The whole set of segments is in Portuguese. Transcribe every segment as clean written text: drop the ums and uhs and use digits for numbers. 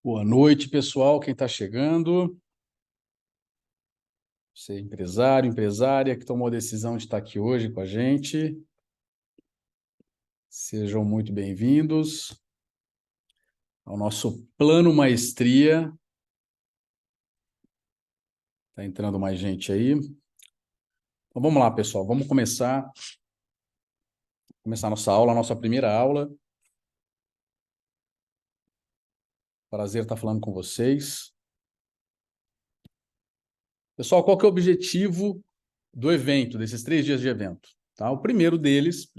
Boa noite, pessoal. Quem está chegando? Você, empresário, empresária, que tomou a decisão de estar aqui hoje com a gente. Sejam muito bem-vindos ao nosso Plano Maestria. Está entrando mais gente aí. Então, vamos lá, pessoal. Vamos começar nossa aula, nossa primeira aula. Prazer estar falando com vocês. Pessoal, qual que é o objetivo do evento, desses 3 dias de evento? Tá? O primeiro deles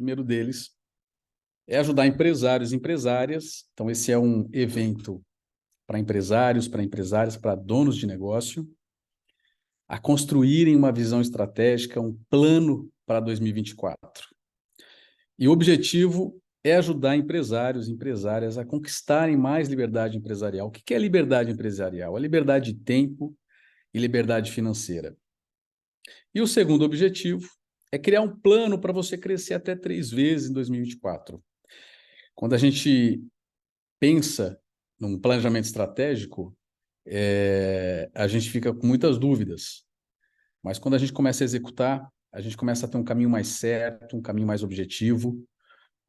é ajudar empresários e empresárias. Então, esse é um evento para empresários, para empresárias, para donos de negócio, a construírem uma visão estratégica, um plano para 2024. E o objetivo é ajudar empresários e empresárias a conquistarem mais liberdade empresarial. O que é liberdade empresarial? É liberdade de tempo e liberdade financeira. E o segundo objetivo é criar um plano para você crescer até 3 vezes em 2024. Quando a gente pensa num planejamento estratégico, a gente fica com muitas dúvidas. Mas quando a gente começa a executar, a gente começa a ter um caminho mais certo, um caminho mais objetivo.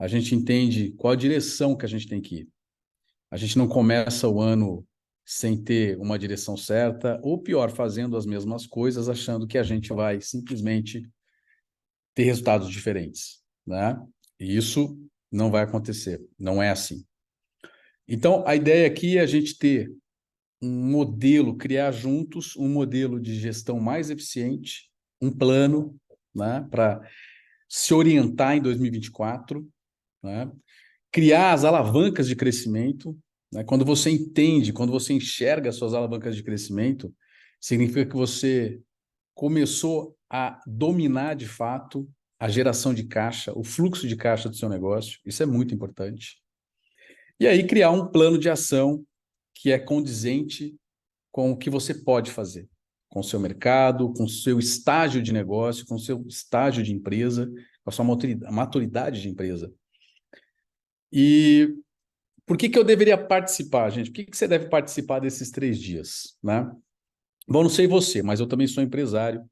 A gente entende qual a direção que a gente tem que ir. A gente não começa o ano sem ter uma direção certa, ou pior, fazendo as mesmas coisas, achando que a gente vai simplesmente ter resultados diferentes, né? E isso não vai acontecer, não é assim. Então, a ideia aqui é a gente ter um modelo, criar juntos um modelo de gestão mais eficiente, um plano, né, para se orientar em 2024, né, criar as alavancas de crescimento. Né, quando você entende, quando você enxerga as suas alavancas de crescimento, significa que você começou a dominar de fato a geração de caixa, o fluxo de caixa do seu negócio. Isso é muito importante. E aí criar um plano de ação que é condizente com o que você pode fazer, com o seu mercado, com o seu estágio de negócio, com o seu estágio de empresa, com a sua maturidade de empresa. E por que eu deveria participar, gente? Por que você deve participar desses 3 dias, né? Bom, não sei você, mas eu também sou empresário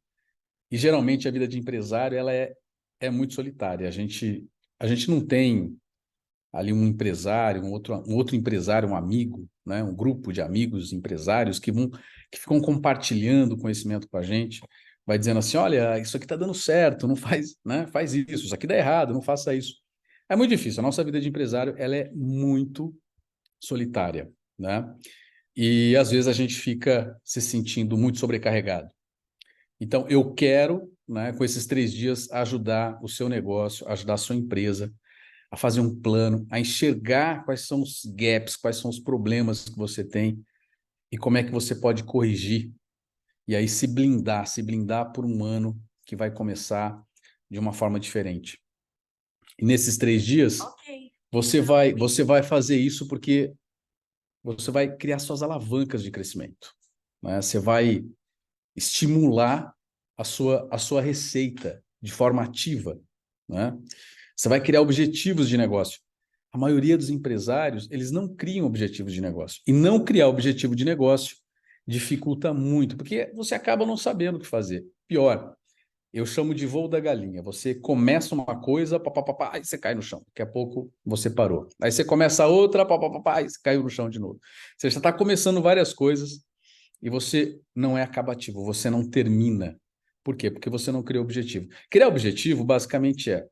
e geralmente a vida de empresário ela é muito solitária. A gente não tem ali um empresário, um outro empresário, um amigo, né? Um grupo de amigos empresários que ficam compartilhando conhecimento com a gente, vai dizendo assim, olha, isso aqui está dando certo, não faz, né? Faz isso aqui dá errado, não faça isso. É muito difícil. A nossa vida de empresário ela é muito solitária, né? E às vezes a gente fica se sentindo muito sobrecarregado. Então, eu quero, né, com esses 3 dias, ajudar o seu negócio, ajudar a sua empresa a fazer um plano, a enxergar quais são os gaps, quais são os problemas que você tem e como é que você pode corrigir. E aí se blindar por um ano que vai começar de uma forma diferente. E nesses 3 dias, você vai fazer isso porque você vai criar suas alavancas de crescimento, né? Você vai estimular a sua receita de forma ativa, né? Você vai criar objetivos de negócio. A maioria dos empresários, eles não criam objetivos de negócio. E não criar objetivo de negócio dificulta muito, porque você acaba não sabendo o que fazer. Pior, eu chamo de voo da galinha. Você começa uma coisa, papapá, aí você cai no chão. Daqui a pouco você parou. Aí você começa outra, papapá, aí você caiu no chão de novo. Você já está começando várias coisas e você não é acabativo, você não termina. Por quê? Porque você não criou objetivo. Criar objetivo, basicamente, é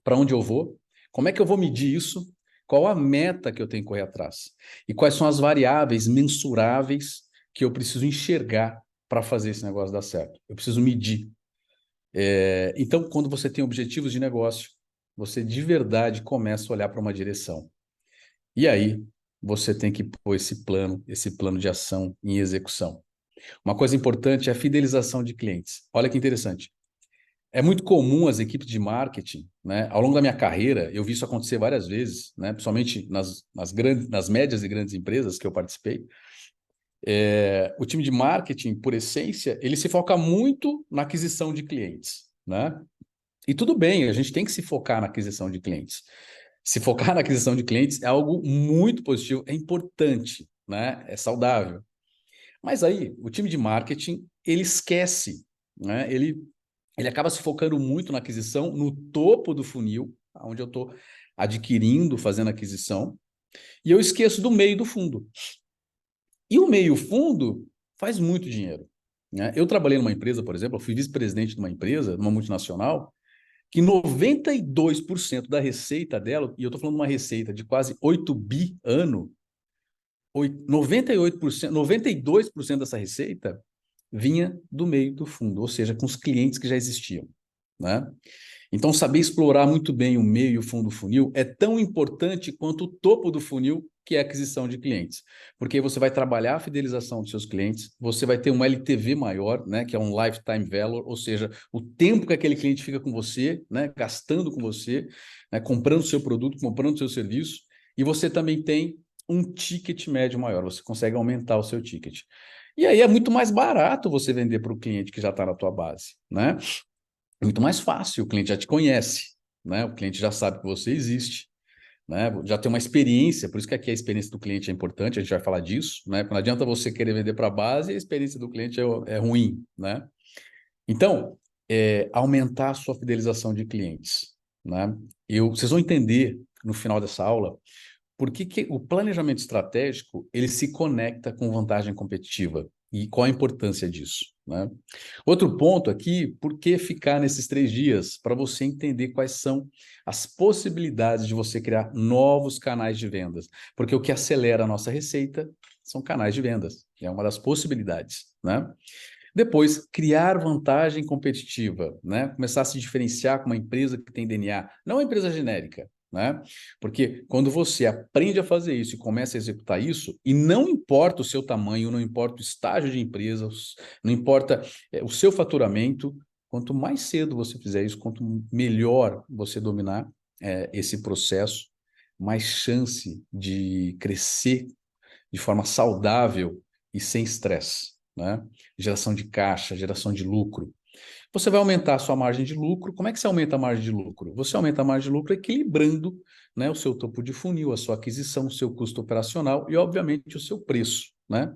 para onde eu vou, como é que eu vou medir isso, qual a meta que eu tenho que correr atrás e quais são as variáveis mensuráveis que eu preciso enxergar para fazer esse negócio dar certo. Eu preciso medir. Então, quando você tem objetivos de negócio, você de verdade começa a olhar para uma direção. E aí, você tem que pôr esse plano de ação em execução. Uma coisa importante é a fidelização de clientes. Olha que interessante. É muito comum as equipes de marketing, né? Ao longo da minha carreira, eu vi isso acontecer várias vezes, né? Principalmente nas médias e grandes empresas que eu participei. O time de marketing, por essência, ele se foca muito na aquisição de clientes, né? E tudo bem, a gente tem que se focar na aquisição de clientes. Se focar na aquisição de clientes é algo muito positivo, é importante. né? É saudável. Mas aí, o time de marketing, ele esquece, né? Ele acaba se focando muito na aquisição, no topo do funil, onde eu estou adquirindo, fazendo aquisição, e eu esqueço do meio e do fundo. E o meio fundo faz muito dinheiro, né? Eu trabalhei numa empresa, por exemplo, eu fui vice-presidente de uma empresa, numa multinacional, que 92% da receita dela, e eu estou falando de uma receita de quase 8 bi ano, 98%, 92% dessa receita vinha do meio do fundo, ou seja, com os clientes que já existiam, né? Então, saber explorar muito bem o meio e o fundo do funil é tão importante quanto o topo do funil, que é a aquisição de clientes. Porque aí você vai trabalhar a fidelização dos seus clientes, você vai ter um LTV maior, né, que é um lifetime value, ou seja, o tempo que aquele cliente fica com você, né, gastando com você, né, comprando o seu produto, comprando o seu serviço, e você também tem um ticket médio maior, você consegue aumentar o seu ticket. E aí é muito mais barato você vender para o cliente que já está na tua base, né? É muito mais fácil, o cliente já te conhece, né? O cliente já sabe que você existe, né? Já tem uma experiência, por isso que aqui a experiência do cliente é importante, a gente vai falar disso, né? Não adianta você querer vender para a base e a experiência do cliente é ruim, né? Então, aumentar a sua fidelização de clientes, né? Vocês vão entender no final dessa aula por que o planejamento estratégico ele se conecta com vantagem competitiva e qual a importância disso, né? Outro ponto aqui, por que ficar nesses 3 dias? Para você entender quais são as possibilidades de você criar novos canais de vendas. Porque o que acelera a nossa receita são canais de vendas. É uma das possibilidades, né? Depois, criar vantagem competitiva, né? Começar a se diferenciar com uma empresa que tem DNA, não uma empresa genérica, né? Porque quando você aprende a fazer isso e começa a executar isso, e não importa o seu tamanho, não importa o estágio de empresa, não importa o seu faturamento, quanto mais cedo você fizer isso, quanto melhor você dominar esse processo, mais chance de crescer de forma saudável e sem estresse, né? Geração de caixa, geração de lucro. Você vai aumentar a sua margem de lucro. Como é que você aumenta a margem de lucro? Você aumenta a margem de lucro equilibrando, né, o seu topo de funil, a sua aquisição, o seu custo operacional e, obviamente, o seu preço, né?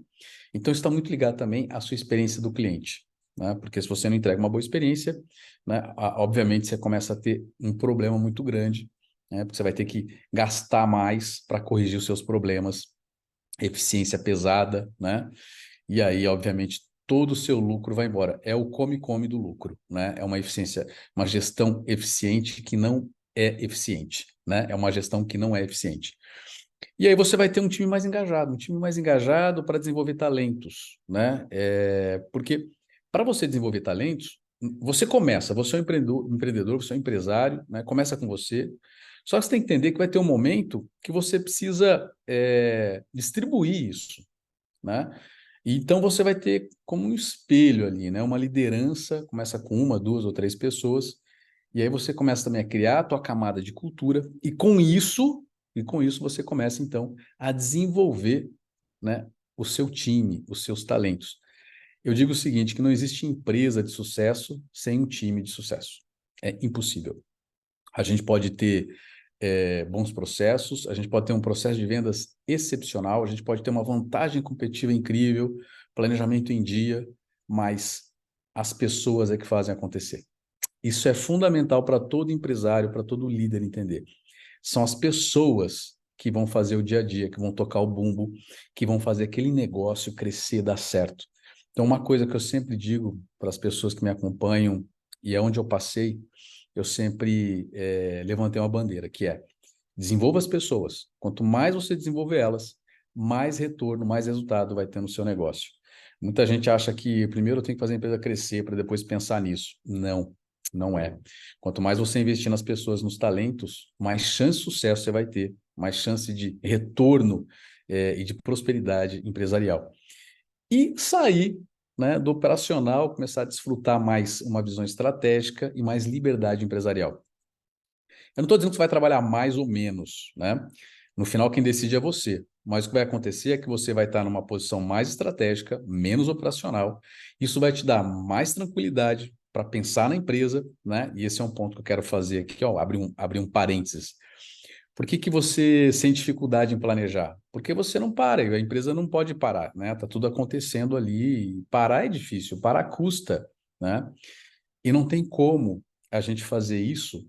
Então, está muito ligado também à sua experiência do cliente, né? Porque se você não entrega uma boa experiência, né, obviamente você começa a ter um problema muito grande, né? Porque você vai ter que gastar mais para corrigir os seus problemas, eficiência pesada, né? E aí, obviamente, todo o seu lucro vai embora. É o come-come do lucro, né? É uma eficiência, uma gestão eficiente que não é eficiente, né? É uma gestão que não é eficiente. E aí você vai ter um time mais engajado para desenvolver talentos, né? Porque para você desenvolver talentos, você começa, você é um empreendedor, você é um empresário, né? Começa com você. Só que você tem que entender que vai ter um momento que você precisa distribuir isso, né? Então você vai ter como um espelho ali, né? Uma liderança, começa com 1, 2 ou 3 pessoas, e aí você começa também a criar a tua camada de cultura, e com isso você começa então a desenvolver, né, o seu time, os seus talentos. Eu digo o seguinte, que não existe empresa de sucesso sem um time de sucesso. É impossível. A gente pode ter bons processos, a gente pode ter um processo de vendas excepcional, a gente pode ter uma vantagem competitiva incrível, planejamento em dia, mas as pessoas é que fazem acontecer. Isso é fundamental para todo empresário, para todo líder entender. São as pessoas que vão fazer o dia a dia, que vão tocar o bumbo, que vão fazer aquele negócio crescer, dar certo. Então, uma coisa que eu sempre digo para as pessoas que me acompanham, e é onde eu passei, eu sempre levantei uma bandeira, que é desenvolva as pessoas. Quanto mais você desenvolver elas, mais retorno, mais resultado vai ter no seu negócio. Muita gente acha que primeiro eu tenho que fazer a empresa crescer para depois pensar nisso. Não, não é. Quanto mais você investir nas pessoas, nos talentos, mais chance de sucesso você vai ter, mais chance de retorno e de prosperidade empresarial. E sair, né, do operacional, começar a desfrutar mais uma visão estratégica e mais liberdade empresarial. Eu não estou dizendo que você vai trabalhar mais ou menos, né? No final, quem decide é você. Mas o que vai acontecer é que você vai estar numa posição mais estratégica, menos operacional. Isso vai te dar mais tranquilidade para pensar na empresa, né? E esse é um ponto que eu quero fazer aqui, ó, abrir um parênteses. Por que você sente dificuldade em planejar? Porque você não para, e a empresa não pode parar, né? Tá tudo acontecendo ali, e parar é difícil, parar custa, né? E não tem como a gente fazer isso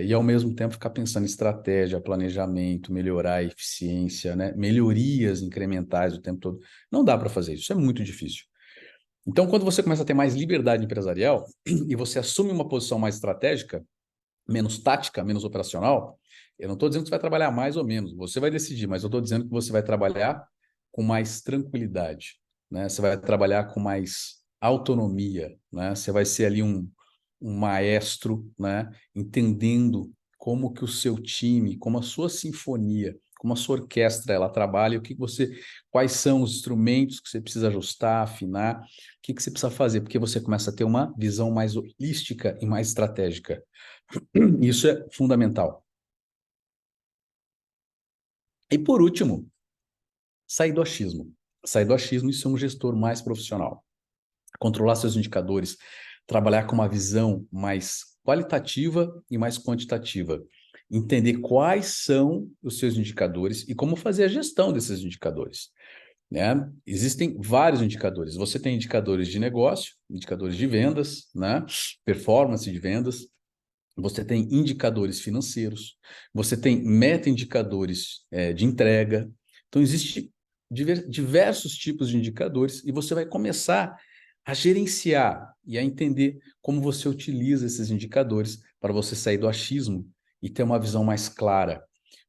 e ao mesmo tempo ficar pensando em estratégia, planejamento, melhorar a eficiência, né? Melhorias incrementais o tempo todo. Não dá para fazer isso é muito difícil. Então, quando você começa a ter mais liberdade empresarial e você assume uma posição mais estratégica, menos tática, menos operacional, eu não estou dizendo que você vai trabalhar mais ou menos, você vai decidir, mas eu estou dizendo que você vai trabalhar com mais tranquilidade, né? Você vai trabalhar com mais autonomia, né? Você vai ser ali um maestro, né? Entendendo como que o seu time, como a sua sinfonia, como a sua orquestra ela trabalha, quais são os instrumentos que você precisa ajustar, afinar, o que você precisa fazer, porque você começa a ter uma visão mais holística e mais estratégica. Isso é fundamental. E por último, sair do achismo. Sair do achismo e ser um gestor mais profissional. Controlar seus indicadores, trabalhar com uma visão mais qualitativa e mais quantitativa. Entender quais são os seus indicadores e como fazer a gestão desses indicadores, né? Existem vários indicadores. Você tem indicadores de negócio, indicadores de vendas, né? Performance de vendas. Você tem indicadores financeiros, você tem meta-indicadores de entrega. Então, existem diversos tipos de indicadores e você vai começar a gerenciar e a entender como você utiliza esses indicadores para você sair do achismo e ter uma visão mais clara.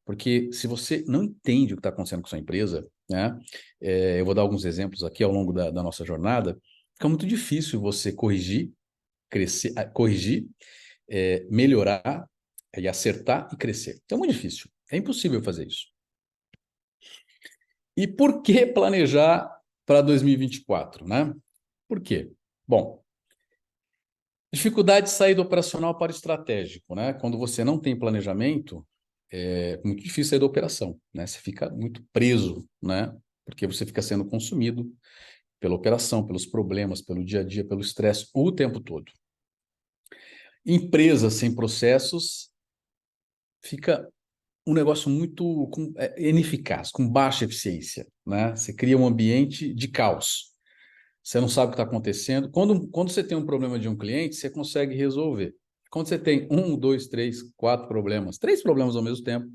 Porque se você não entende o que está acontecendo com a sua empresa, né, eu vou dar alguns exemplos aqui ao longo da nossa jornada, fica muito difícil você corrigir, crescer, corrigir melhorar e acertar e crescer. Então é muito difícil. É impossível fazer isso. E por que planejar para 2024, né? Por quê? Bom, dificuldade de sair do operacional para o estratégico, né? Quando você não tem planejamento, é muito difícil sair da operação, né? Você fica muito preso, né? Porque você fica sendo consumido pela operação, pelos problemas, pelo dia a dia, pelo estresse o tempo todo. Empresas sem processos fica um negócio muito ineficaz, com baixa eficiência, né? Você cria um ambiente de caos. Você não sabe o que está acontecendo. Quando você tem um problema de um cliente, você consegue resolver. Quando você tem um, dois, três, quatro problemas, três problemas ao mesmo tempo,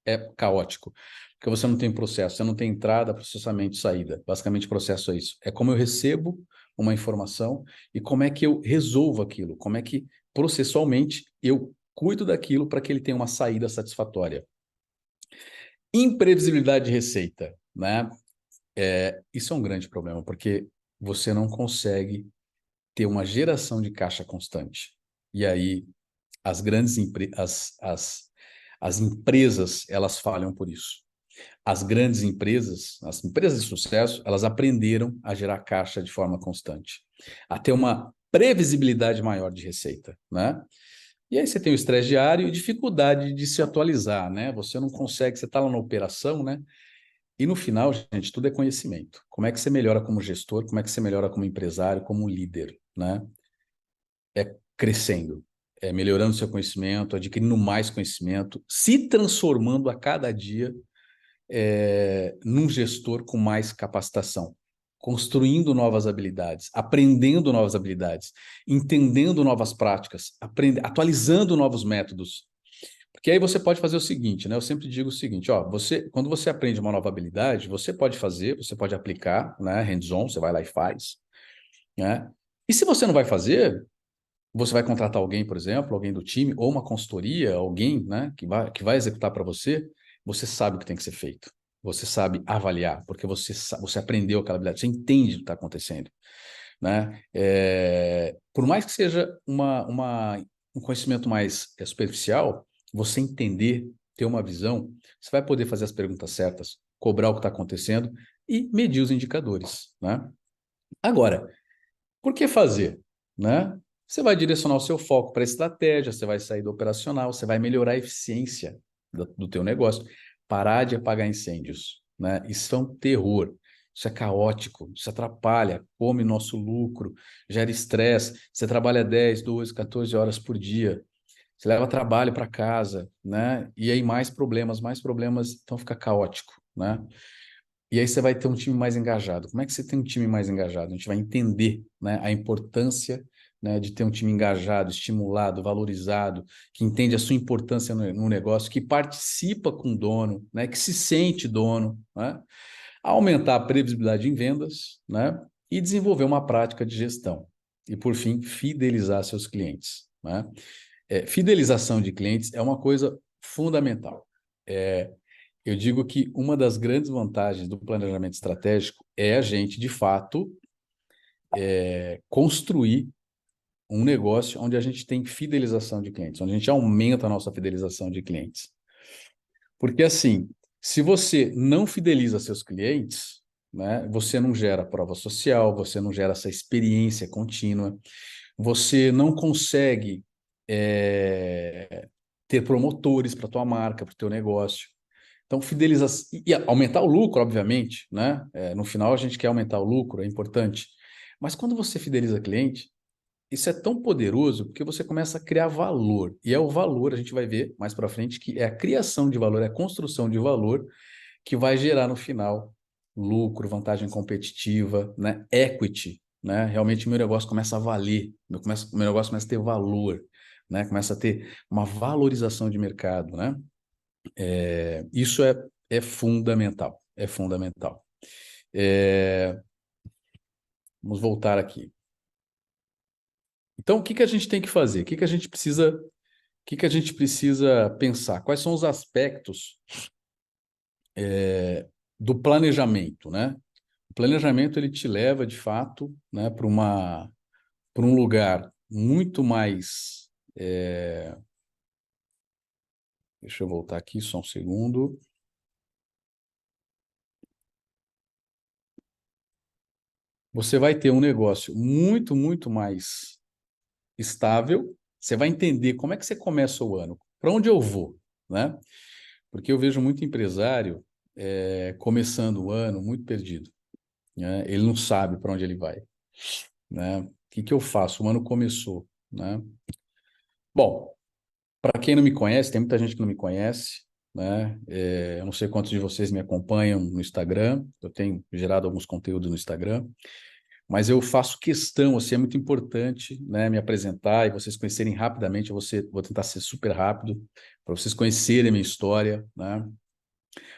é caótico. Porque você não tem processo, você não tem entrada, processamento e saída. Basicamente, o processo é isso. É como eu recebo uma informação e como é que eu resolvo aquilo, como é que processualmente eu cuido daquilo para que ele tenha uma saída satisfatória. Imprevisibilidade de receita, né? Isso é um grande problema, porque você não consegue ter uma geração de caixa constante. E aí, as grandes as empresas, elas falham por isso. As grandes empresas, as empresas de sucesso, elas aprenderam a gerar caixa de forma constante, a ter uma previsibilidade maior de receita, né? E aí você tem o estresse diário e dificuldade de se atualizar, né? Você não consegue, você está lá na operação, né? E no final, gente, tudo é conhecimento. Como é que você melhora como gestor, como é que você melhora como empresário, como líder, né? É crescendo, é melhorando seu conhecimento, adquirindo mais conhecimento, se transformando a cada dia num gestor com mais capacitação, construindo novas habilidades, aprendendo novas habilidades, entendendo novas práticas, atualizando novos métodos. Porque aí você pode fazer o seguinte, né? Eu sempre digo o seguinte, ó, quando você aprende uma nova habilidade, você pode fazer, você pode aplicar, né? Hands-on, você vai lá e faz, né? E se você não vai fazer, você vai contratar alguém, por exemplo, alguém do time, ou uma consultoria, alguém, né, que vai executar para você, você sabe o que tem que ser feito. Você sabe avaliar, porque você aprendeu aquela habilidade, você entende o que está acontecendo, né? Por mais que seja um conhecimento mais superficial, você entender, ter uma visão, você vai poder fazer as perguntas certas, cobrar o que está acontecendo e medir os indicadores, né? Agora, por que fazer, né? Você vai direcionar o seu foco para a estratégia, você vai sair do operacional, você vai melhorar a eficiência do teu negócio, parar de apagar incêndios, né? Isso é um terror, isso é caótico, isso atrapalha, come nosso lucro, gera estresse, você trabalha 10, 12, 14 horas por dia, você leva trabalho para casa, né? E aí mais problemas, então fica caótico, né? E aí você vai ter um time mais engajado. Como é que você tem um time mais engajado? A gente vai entender, né, a importância, né, de ter um time engajado, estimulado, valorizado, que entende a sua importância no negócio, que participa com o dono, né, que se sente dono, né? Aumentar a previsibilidade em vendas, né, e desenvolver uma prática de gestão. E, por fim, fidelizar seus clientes, né? Fidelização de clientes é uma coisa fundamental. Eu digo que uma das grandes vantagens do planejamento estratégico é a gente, de fato, construir um negócio onde a gente tem fidelização de clientes, onde a gente aumenta a nossa fidelização de clientes. Porque, assim, se você não fideliza seus clientes, né, você não gera prova social, você não gera essa experiência contínua, você não consegue ter promotores para a tua marca, para o teu negócio. Então, fidelização e aumentar o lucro, obviamente, né? No final, a gente quer aumentar o lucro, é importante. Mas quando você fideliza cliente, isso é tão poderoso porque você começa a criar valor. E é o valor, a gente vai ver mais para frente, que é a criação de valor, é a construção de valor que vai gerar no final lucro, vantagem competitiva, né? Equity, né? Realmente o meu negócio começa a valer, o meu negócio começa a ter valor, né? Começa a ter uma valorização de mercado, né? Isso é fundamental, é fundamental. Vamos voltar aqui. Então, o que que a gente tem que fazer? O que a gente precisa pensar? Quais são os aspectos do planejamento, né? O planejamento ele te leva, de fato, né, para um lugar muito mais. Deixa eu voltar aqui só um segundo. Você vai ter um negócio muito, muito mais estável. Você vai entender como é que você começa o ano, para onde eu vou, né? Porque eu vejo muito empresário começando o ano muito perdido, né? Ele não sabe para onde ele vai, né? O que que eu faço? O ano começou, né? Bom, para quem não me conhece, tem muita gente que não me conhece, né? Eu não sei quantos de vocês me acompanham no Instagram. Eu tenho gerado alguns conteúdos no Instagram, mas eu faço questão, assim, é muito importante, né, me apresentar e vocês conhecerem rapidamente. Vou tentar ser super rápido para vocês conhecerem a minha história, né?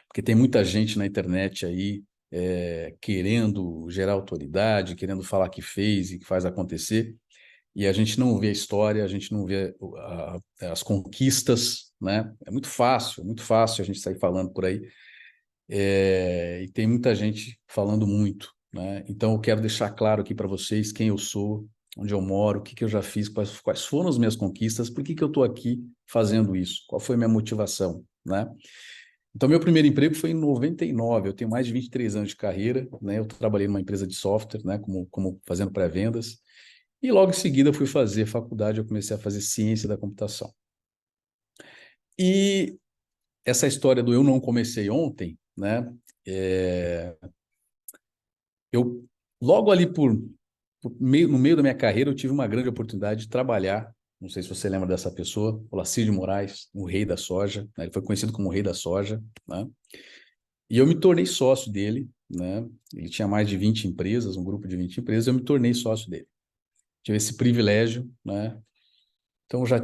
Porque tem muita gente na internet aí querendo gerar autoridade, querendo falar que fez e que faz acontecer, e a gente não vê a história, a gente não vê as conquistas, né? É muito fácil a gente sair falando por aí, e tem muita gente falando muito, né? Então eu quero deixar claro aqui para vocês quem eu sou, onde eu moro, o que que eu já fiz, quais foram as minhas conquistas, por que que eu estou aqui fazendo isso, qual foi a minha motivação, né? Então, meu primeiro emprego foi em 99. Eu tenho mais de 23 anos de carreira, né? Eu trabalhei numa empresa de software, né? Como fazendo pré-vendas. E logo em seguida eu fui fazer faculdade, eu comecei a fazer ciência da computação. E essa história do eu não comecei ontem, né? É, eu, logo ali no meio da minha carreira, eu tive uma grande oportunidade de trabalhar. Não sei se você lembra dessa pessoa, o Olacir de Moraes, o rei da soja, né? Ele foi conhecido como o rei da soja, né? E eu me tornei sócio dele, né? Ele tinha mais de 20 empresas, um grupo de 20 empresas, eu me tornei sócio dele. Tive esse privilégio, né? Então, eu já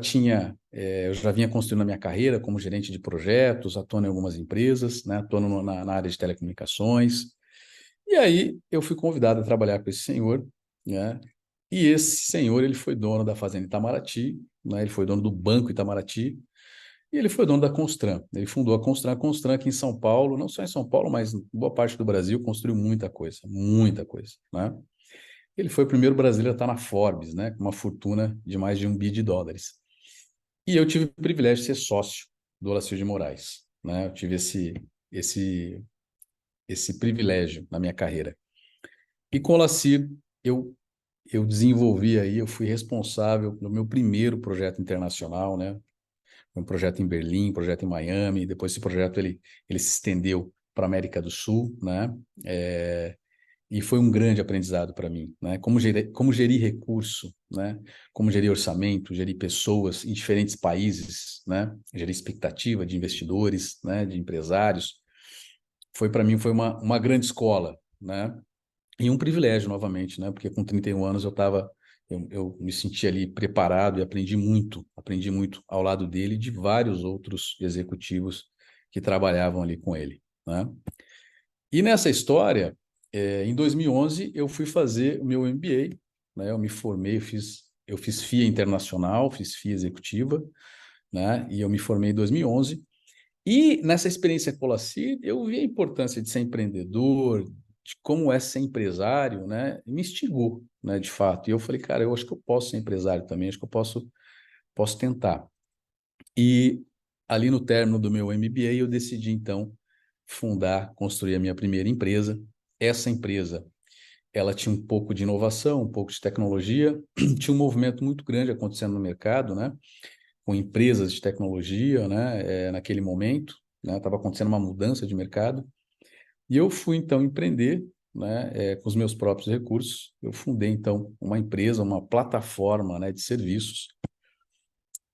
vinha construindo a minha carreira como gerente de projetos, atuando em algumas empresas, né? Atuando na área de telecomunicações. E aí, eu fui convidado a trabalhar com esse senhor, né? E esse senhor, ele foi dono da Fazenda Itamaraty, né? Ele foi dono do Banco Itamaraty, e ele foi dono da Constran. Ele fundou a Constran aqui em São Paulo, não só em São Paulo, mas em boa parte do Brasil, construiu muita coisa, né? Ele foi o primeiro brasileiro a estar na Forbes, né? Com uma fortuna de mais de US$ 1 bilhão. E eu tive o privilégio de ser sócio do Olacir de Moraes, né? Eu tive esse, esse privilégio na minha carreira. E com o Olacir, eu, eu desenvolvi aí, eu fui responsável pelo meu primeiro projeto internacional, né? Um projeto em Berlim, um projeto em Miami. Depois esse projeto ele se estendeu para a América do Sul, né? E foi um grande aprendizado para mim, né? Como gerir recurso, né? Como gerir orçamento, gerir pessoas em diferentes países, né? Gerir expectativa de investidores, né? De empresários. foi para mim foi uma grande escola, né? E um privilégio novamente, né? Porque com 31 anos eu me senti ali preparado e aprendi muito ao lado dele e de vários outros executivos que trabalhavam ali com ele, né? E nessa história, em 2011, eu fui fazer o meu MBA, né? Eu me formei, eu fiz FIA Internacional, fiz FIA Executiva, né? E eu me formei em 2011. E nessa experiência com a Colacir, eu vi a importância de ser empreendedor, de como é ser empresário, né? E me instigou, né, de fato. E eu falei, cara, eu acho que eu posso ser empresário também, acho que eu posso tentar. E ali no término do meu MBA, eu decidi, então, construir a minha primeira empresa. Essa empresa, ela tinha um pouco de inovação, um pouco de tecnologia, tinha um movimento muito grande acontecendo no mercado, né? Com empresas de tecnologia, né? Naquele momento, né? Estava acontecendo uma mudança de mercado. E eu fui, então, empreender, né? Com os meus próprios recursos. Eu fundei, então, uma empresa, uma plataforma, né? De serviços.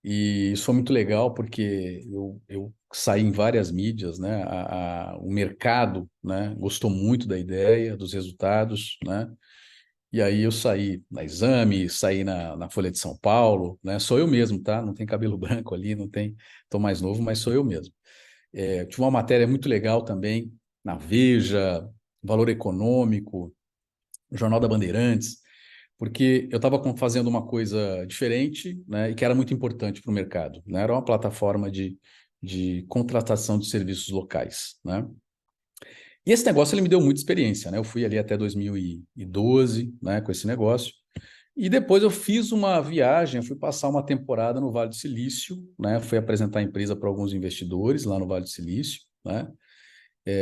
E isso foi muito legal porque eu saí em várias mídias, né? O mercado, né? Gostou muito da ideia, dos resultados, né? E aí eu saí na Exame, saí na Folha de São Paulo, né? Sou eu mesmo, tá? Não tem cabelo branco ali, não tem, tô mais novo, mas sou eu mesmo. Tive uma matéria muito legal também na Veja, Valor Econômico, Jornal da Bandeirantes, porque eu estava fazendo uma coisa diferente, né, e que era muito importante para o mercado, né? Era uma plataforma de contratação de serviços locais, né? E esse negócio ele me deu muita experiência, né? Eu fui ali até 2012, né, com esse negócio. E depois eu fiz uma viagem, eu fui passar uma temporada no Vale do Silício, né? Fui apresentar a empresa para alguns investidores lá no Vale do Silício, né?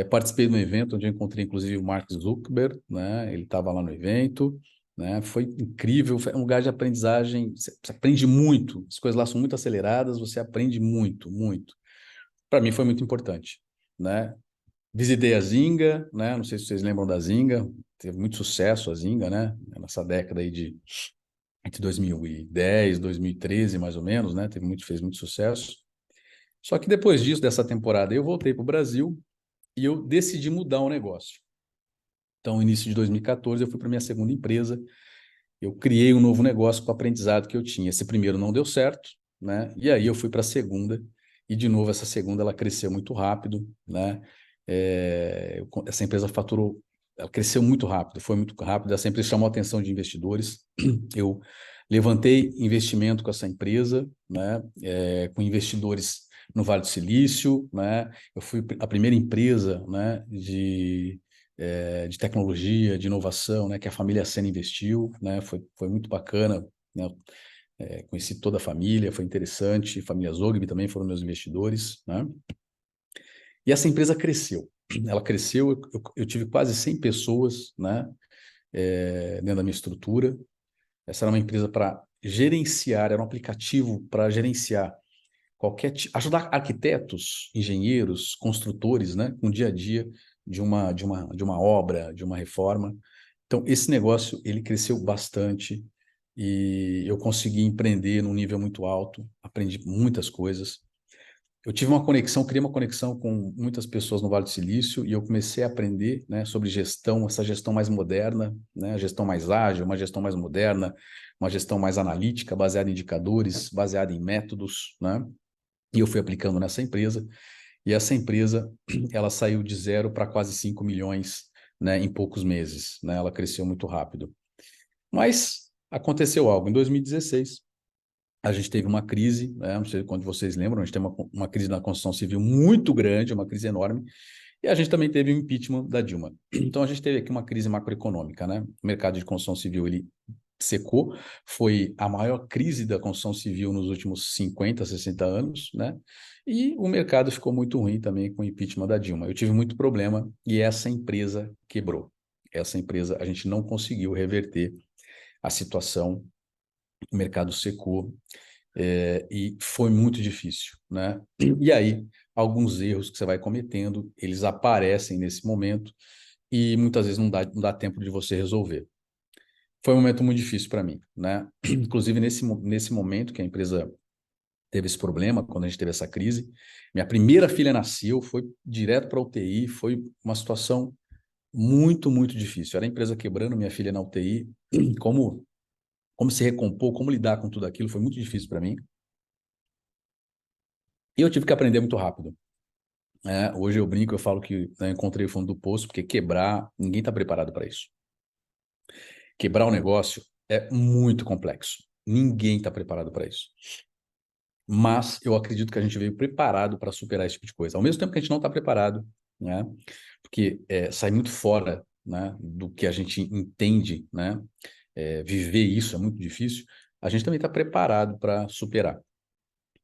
Participei de um evento onde eu encontrei inclusive o Mark Zuckerberg, né? Ele estava lá no evento, né? Foi incrível, foi um lugar de aprendizagem, você aprende muito, as coisas lá são muito aceleradas, você aprende muito, muito. Para mim foi muito importante, né? Visitei a Zynga, né? Não sei se vocês lembram da Zynga, teve muito sucesso a Zynga, né? Nessa década aí de entre 2010, 2013, mais ou menos, né? Fez muito sucesso. Só que depois disso, dessa temporada, eu voltei para o Brasil e eu decidi mudar o negócio. Então, no início de 2014, eu fui para minha segunda empresa. Eu criei um novo negócio com o aprendizado que eu tinha. Esse primeiro não deu certo, né? E aí eu fui para a segunda. E, de novo, essa segunda ela cresceu muito rápido, né? Essa empresa faturou, ela cresceu muito rápido, foi muito rápido. Essa empresa chamou a atenção de investidores. Eu levantei investimento com essa empresa, né? Com investidores no Vale do Silício, né? Eu fui a primeira empresa, né? De tecnologia, de inovação, né, que a família Sena investiu, né, foi muito bacana, né, conheci toda a família, foi interessante, a família Zogby também foram meus investidores, né, e essa empresa cresceu, ela cresceu, eu tive quase 100 pessoas, né, dentro da minha estrutura, essa era uma empresa para gerenciar, era um aplicativo para gerenciar ajudar arquitetos, engenheiros, construtores, né, com o dia a dia de uma obra, de uma reforma. Então, esse negócio, ele cresceu bastante e eu consegui empreender num nível muito alto, aprendi muitas coisas. Eu tive uma conexão, criei uma conexão com muitas pessoas no Vale do Silício e eu comecei a aprender, né, sobre gestão, essa gestão mais moderna, né, a gestão mais ágil, uma gestão mais moderna, uma gestão mais analítica, baseada em indicadores, baseada em métodos, né? E eu fui aplicando nessa empresa, e essa empresa, ela saiu de 0 para quase 5 milhões, né, em poucos meses, né? Ela cresceu muito rápido. Mas aconteceu algo. Em 2016, a gente teve uma crise, né? Não sei quando vocês lembram, a gente teve uma crise na construção civil muito grande, uma crise enorme, e a gente também teve o impeachment da Dilma. Então, a gente teve aqui uma crise macroeconômica, né? O mercado de construção civil, ele secou, foi a maior crise da construção civil nos últimos 50, 60 anos, né? E o mercado ficou muito ruim também com o impeachment da Dilma. Eu tive muito problema e essa empresa quebrou. Essa empresa, a gente não conseguiu reverter a situação, o mercado secou, e foi muito difícil, né? E aí, alguns erros que você vai cometendo, eles aparecem nesse momento e muitas vezes não dá tempo de você resolver. Foi um momento muito difícil para mim, né? Inclusive, nesse momento que a empresa teve esse problema, quando a gente teve essa crise. Minha primeira filha nasceu, foi direto para a UTI, foi uma situação muito, muito difícil. Era a empresa quebrando, minha filha na UTI. Como se recompor, como lidar com tudo aquilo, foi muito difícil para mim. E eu tive que aprender muito rápido. Hoje eu brinco, eu falo que, né, encontrei o fundo do poço, porque quebrar, ninguém está preparado para isso. Quebrar o negócio é muito complexo. Ninguém está preparado para isso. Mas eu acredito que a gente veio preparado para superar esse tipo de coisa. Ao mesmo tempo que a gente não está preparado, né? Porque sai muito fora, né, do que a gente entende, né? Viver isso é muito difícil. A gente também está preparado para superar.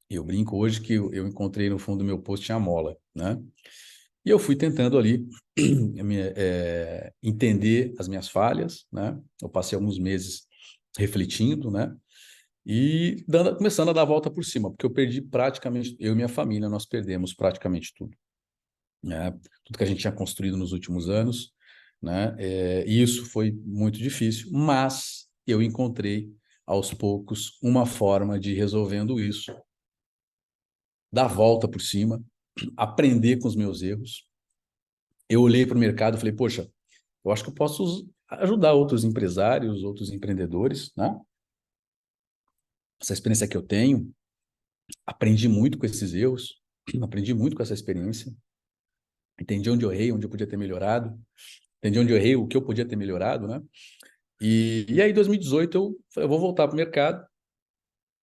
Eu brinco hoje que eu encontrei no fundo do meu poço tinha mola, né? E eu fui tentando ali entender as minhas falhas, né? Eu passei alguns meses refletindo, né? E começando a dar a volta por cima, porque eu perdi praticamente, eu e minha família, nós perdemos praticamente tudo, né? Tudo que a gente tinha construído nos últimos anos, né? E isso foi muito difícil, mas eu encontrei, aos poucos, uma forma de ir resolvendo isso, dar a volta por cima, aprender com os meus erros. Eu olhei para o mercado e falei, poxa, eu acho que eu posso ajudar outros empresários, outros empreendedores, né? Essa experiência que eu tenho, aprendi muito com esses erros, aprendi muito com essa experiência, entendi onde eu errei, onde eu podia ter melhorado, entendi onde eu errei, o que eu podia ter melhorado, né? E aí, em 2018, eu falei, eu vou voltar para o mercado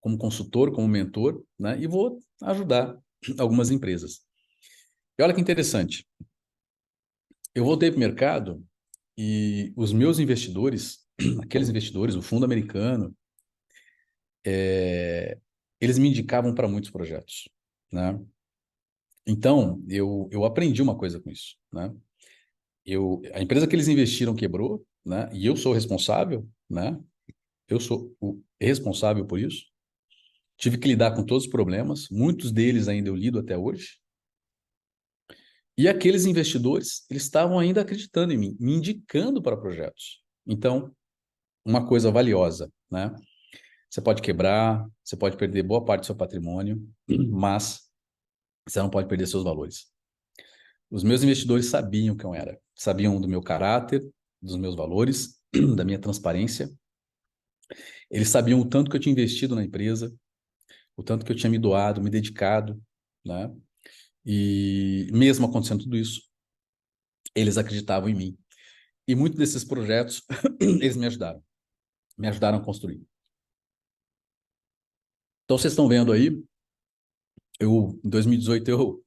como consultor, como mentor, né? E vou ajudar algumas empresas. E olha que interessante, eu voltei para o mercado e os meus investidores, aqueles investidores, o fundo americano, eles me indicavam para muitos projetos, né? Então, eu aprendi uma coisa com isso, né? A empresa que eles investiram quebrou, né? E eu sou responsável, né? Eu sou o responsável por isso. Tive que lidar com todos os problemas, muitos deles ainda eu lido até hoje. E aqueles investidores, eles estavam ainda acreditando em mim, me indicando para projetos. Então, uma coisa valiosa, né? Você pode quebrar, você pode perder boa parte do seu patrimônio, mas você não pode perder seus valores. Os meus investidores sabiam quem eu era, sabiam do meu caráter, dos meus valores, da minha transparência. Eles sabiam o tanto que eu tinha investido na empresa, o tanto que eu tinha me doado, me dedicado, né? E mesmo acontecendo tudo isso, eles acreditavam em mim. E muitos desses projetos, eles me ajudaram a construir. Então, vocês estão vendo aí, em 2018, eu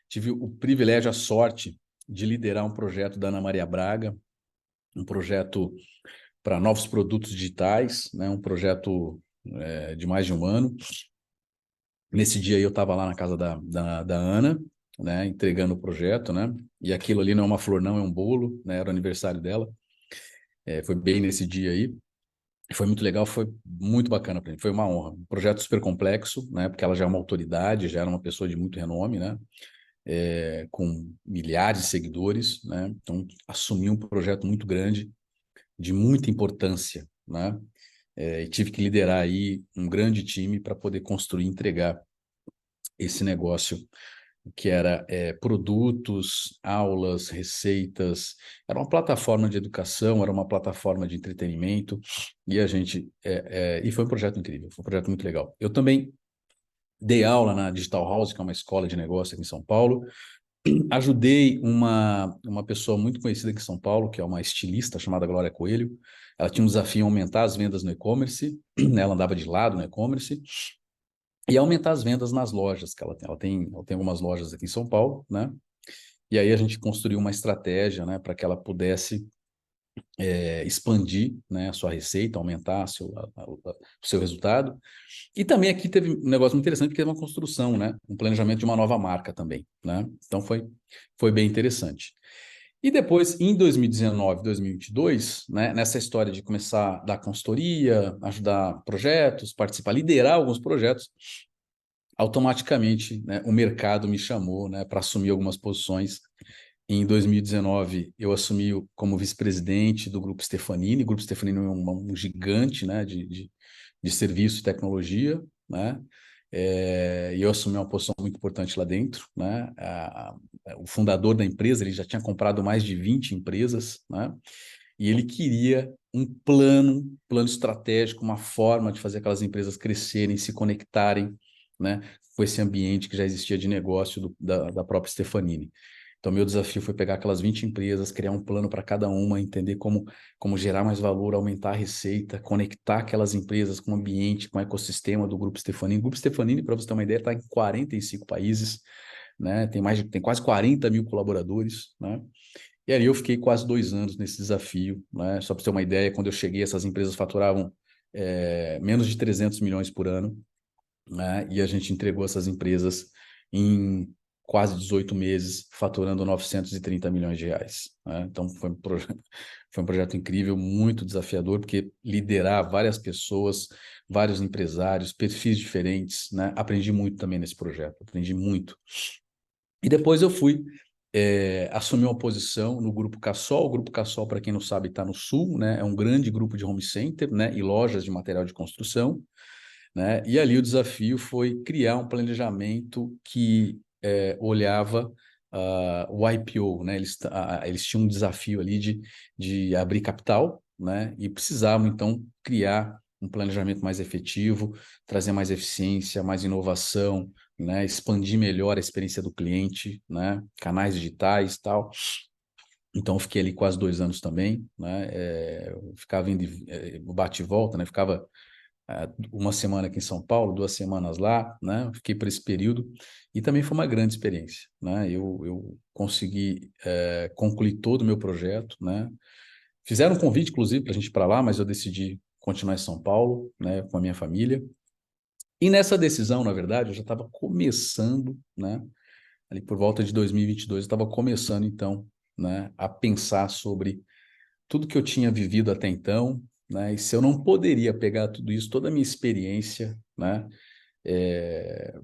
tive o privilégio, a sorte de liderar um projeto da Ana Maria Braga, um projeto para novos produtos digitais, né? Um projeto de mais de um ano. Nesse dia aí eu estava lá na casa da Ana, né? Entregando o projeto, né? E aquilo ali não é uma flor, não, é um bolo, né? Era o aniversário dela. Foi bem nesse dia aí. Foi muito legal, foi muito bacana para mim, foi uma honra. Um projeto super complexo, né? Porque ela já é uma autoridade, já era uma pessoa de muito renome, né? Com milhares de seguidores, né? Então, assumi um projeto muito grande, de muita importância, né? E tive que liderar aí um grande time para poder construir e entregar esse negócio que era produtos, aulas, receitas, era uma plataforma de educação, era uma plataforma de entretenimento, e a gente e foi um projeto incrível, foi um projeto muito legal. Eu também dei aula na Digital House, que é uma escola de negócio aqui em São Paulo. Ajudei uma pessoa muito conhecida aqui em São Paulo, que é uma estilista chamada Glória Coelho. Ela tinha um desafio em aumentar as vendas no e-commerce, né? Ela andava de lado no e-commerce, e aumentar as vendas nas lojas que ela tem. Ela tem algumas lojas aqui em São Paulo, né? E aí a gente construiu uma estratégia, né, para que ela pudesse expandir, né, a sua receita, aumentar o seu resultado. E também aqui teve um negócio muito interessante, porque teve uma construção, né, um planejamento de uma nova marca também, né? Então foi bem interessante. E depois, em 2019, 2022, né, nessa história de começar a dar consultoria, ajudar projetos, participar, liderar alguns projetos, automaticamente, né, o mercado me chamou, né, para assumir algumas posições. Em 2019, eu assumi como vice-presidente do Grupo Stefanini. O Grupo Stefanini é um gigante, né, de serviço e tecnologia, né? E eu assumi uma posição muito importante lá dentro, né? O fundador da empresa, ele já tinha comprado mais de 20 empresas, né? E ele queria um plano estratégico, uma forma de fazer aquelas empresas crescerem, se conectarem, né, com esse ambiente que já existia de negócio da própria Stefanini. Então, meu desafio foi pegar aquelas 20 empresas, criar um plano para cada uma, entender como gerar mais valor, aumentar a receita, conectar aquelas empresas com o ambiente, com o ecossistema do Grupo Stefanini. O Grupo Stefanini, para você ter uma ideia, está em 45 países, né? Tem quase 40 mil colaboradores, né? E aí eu fiquei quase 2 anos nesse desafio, né? Só para você ter uma ideia, quando eu cheguei, essas empresas faturavam menos de 300 milhões por ano, né? E a gente entregou essas empresas em quase 18 meses, faturando 930 milhões de reais, né? Então foi um projeto incrível, muito desafiador, porque liderar várias pessoas, vários empresários, perfis diferentes, né? Aprendi muito também nesse projeto, aprendi muito. E depois eu fui assumir uma posição no Grupo Cassol. O Grupo Cassol, para quem não sabe, está no Sul, né? É um grande grupo de home center, né? E lojas de material de construção, né? E ali o desafio foi criar um planejamento que olhava o IPO, né? Eles tinham um desafio ali de abrir capital, né? E precisavam, então, criar um planejamento mais efetivo, trazer mais eficiência, mais inovação, né? Expandir melhor a experiência do cliente, né? Canais digitais e tal. Então, eu fiquei ali quase 2 anos também, né? Eu ficava indo, bate e volta, né? Ficava uma semana aqui em São Paulo, 2 semanas lá, né? Eu fiquei por esse período e também foi uma grande experiência, né? Eu consegui concluir todo o meu projeto, né? Fizeram um convite, inclusive, para a gente ir para lá, mas eu decidi continuar em São Paulo, né? Com a minha família. E nessa decisão, na verdade, eu já estava começando, né? Ali por volta de 2022, eu estava começando, então, né? A pensar sobre tudo que eu tinha vivido até então, né? E se eu não poderia pegar tudo isso, toda a minha experiência, né? É,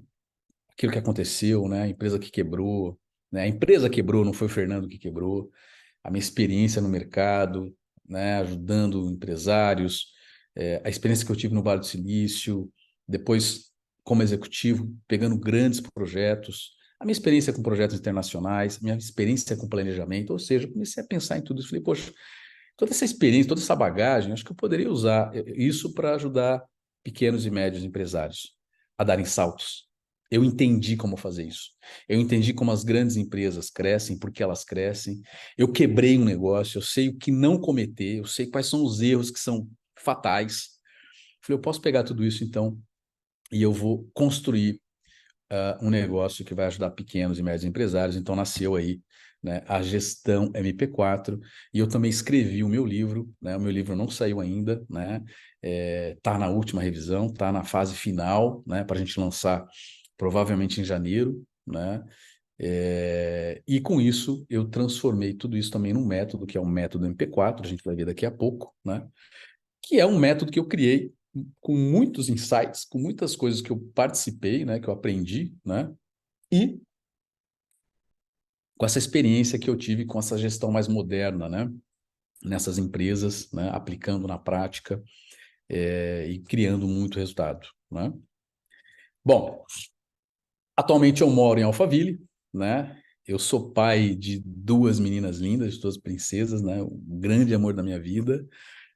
aquilo que aconteceu, né? A empresa que quebrou, né? A empresa quebrou, não foi o Fernando que quebrou. A minha experiência no mercado, né? Ajudando empresários, a experiência que eu tive no Vale do Silício, depois como executivo, pegando grandes projetos, a minha experiência com projetos internacionais, a minha experiência com planejamento, ou seja, eu comecei a pensar em tudo isso. Falei, poxa, toda essa experiência, toda essa bagagem, acho que eu poderia usar isso para ajudar pequenos e médios empresários a darem saltos. Eu entendi como fazer isso. Eu entendi como as grandes empresas crescem, por que elas crescem. Eu quebrei um negócio, eu sei o que não cometer, eu sei quais são os erros que são fatais. Falei, eu posso pegar tudo isso então e eu vou construir um negócio que vai ajudar pequenos e médios empresários. Então nasceu aí, né, a Gestão MP4, e eu também escrevi o meu livro, né? O meu livro não saiu ainda, né? Tá na última revisão, tá na fase final, né? Para a gente lançar provavelmente em janeiro, né? E com isso eu transformei tudo isso também num método que é um método MP4, a gente vai ver daqui a pouco, né? Que é um método que eu criei com muitos insights, com muitas coisas que eu participei, né, que eu aprendi, né, e com essa experiência que eu tive com essa gestão mais moderna, né, nessas empresas, né, aplicando na prática e criando muito resultado, né. Bom, atualmente eu moro em Alphaville, né, eu sou pai de duas meninas lindas, duas princesas, né, o grande amor da minha vida,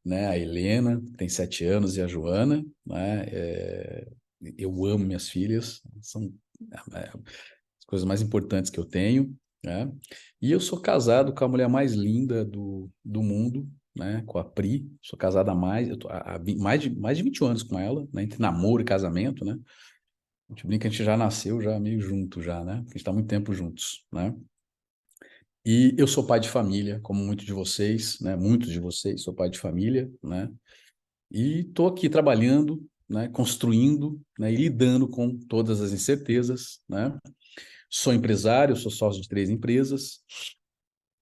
né, a Helena, que tem 7 anos, e a Joana, né, eu amo minhas filhas, são as coisas mais importantes que eu tenho, né? E eu sou casado com a mulher mais linda do mundo, né? Com a Pri. Sou casado há mais, eu tô mais de 20 anos com ela, né? Entre namoro e casamento, né? A gente brinca que a gente já nasceu já meio junto já, né? Porque a gente está muito tempo juntos, né? E eu sou pai de família, como muitos de vocês, né? Muitos de vocês, sou pai de família, né? E estou aqui trabalhando, né? Construindo, né? E lidando com todas as incertezas, né? Sou empresário, sou sócio de 3 empresas.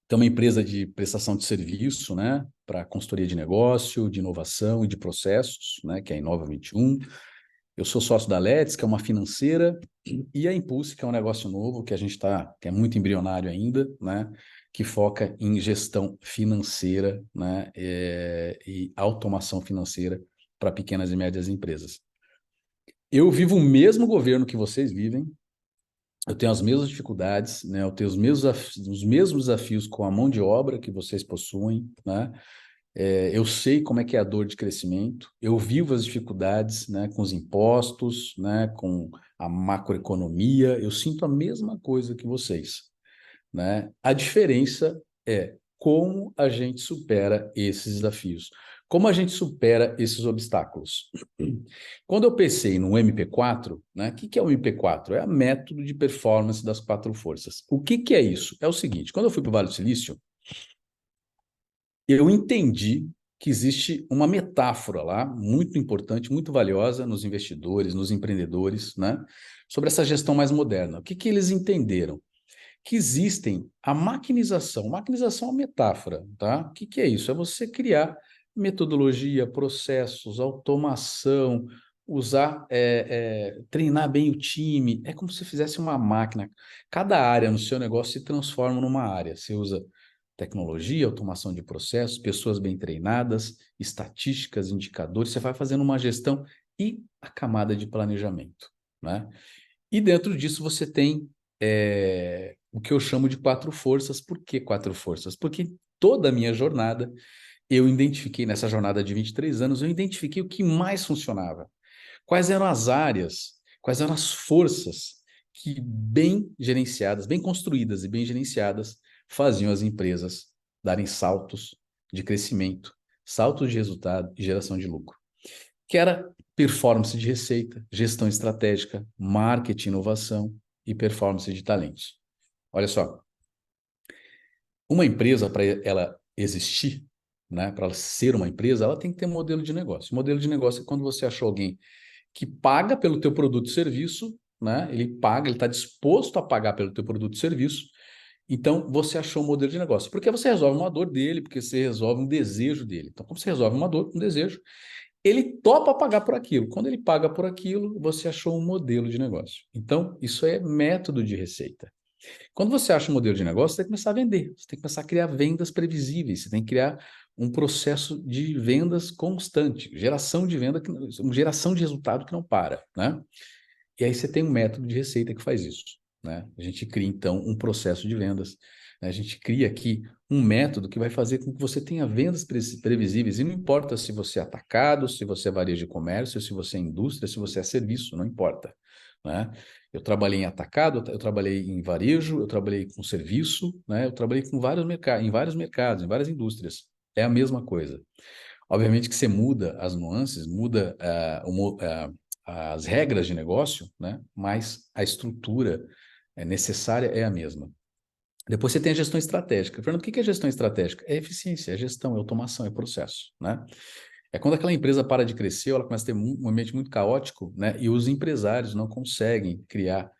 Tem uma empresa de prestação de serviço, né, para consultoria de negócio, de inovação e de processos, né, que é a Inova 21. Eu sou sócio da Let's, que é uma financeira, e a Impulse, que é um negócio novo que a gente está, que é muito embrionário ainda, né, que foca em gestão financeira, né, e automação financeira para pequenas e médias empresas. Eu vivo o mesmo governo que vocês vivem, eu tenho as mesmas dificuldades, né? Eu tenho os mesmos desafios com a mão de obra que vocês possuem, né? Eu sei como é que é a dor de crescimento, eu vivo as dificuldades, né, com os impostos, né, com a macroeconomia, eu sinto a mesma coisa que vocês, né? A diferença é como a gente supera esses desafios, como a gente supera esses obstáculos. Quando eu pensei no MP4, né, o que que é o MP4? É o método de performance das quatro forças. O que que é isso? É o seguinte, quando eu fui para o Vale do Silício, eu entendi que existe uma metáfora lá, muito importante, muito valiosa nos investidores, nos empreendedores, né, sobre essa gestão mais moderna. O que que eles entenderam? Que existem a maquinização. Maquinização é uma metáfora, tá? O que que é isso? É você criar metodologia, processos, automação, usar, treinar bem o time. É como se fizesse uma máquina. Cada área no seu negócio se transforma numa área. Você usa tecnologia, automação de processos, pessoas bem treinadas, estatísticas, indicadores. Você vai fazendo uma gestão e a camada de planejamento, né? E dentro disso você tem o que eu chamo de quatro forças. Por que quatro forças? Porque toda a minha jornada, eu identifiquei, nessa jornada de 23 anos, eu identifiquei o que mais funcionava. Quais eram as áreas, quais eram as forças que, bem gerenciadas, bem construídas e bem gerenciadas, faziam as empresas darem saltos de crescimento, saltos de resultado e geração de lucro, que era performance de receita, gestão estratégica, marketing, inovação e performance de talentos. Olha só, uma empresa, para ela existir, né, para ela ser uma empresa, ela tem que ter um modelo de negócio. O modelo de negócio é quando você achou alguém que paga pelo teu produto e serviço, né? Ele paga, ele está disposto a pagar pelo teu produto e serviço. Então, você achou um modelo de negócio. Porque você resolve uma dor dele, porque você resolve um desejo dele. Então, como você resolve uma dor, um desejo, ele topa pagar por aquilo. Quando ele paga por aquilo, você achou um modelo de negócio. Então, isso é método de receita. Quando você acha um modelo de negócio, você tem que começar a vender. Você tem que começar a criar vendas previsíveis. Você tem que criar um processo de vendas constante, geração de venda, geração de resultado que não para, né? E aí você tem um método de receita que faz isso, né? A gente cria, então, um processo de vendas, né? A gente cria aqui um método que vai fazer com que você tenha vendas previsíveis, e não importa se você é atacado, se você é varejo de comércio, se você é indústria, se você é serviço, não importa, né? Eu trabalhei em atacado, eu trabalhei em varejo, eu trabalhei com serviço, né? Eu trabalhei com vários em vários mercados, em várias indústrias. É a mesma coisa. Obviamente que você muda as nuances, muda as regras de negócio, né? Mas a estrutura necessária é a mesma. Depois você tem a gestão estratégica. Fernando, o que é gestão estratégica? É eficiência, é gestão, é automação, é processo, né? É quando aquela empresa para de crescer, ela começa a ter um ambiente muito caótico, né? E os empresários não conseguem criar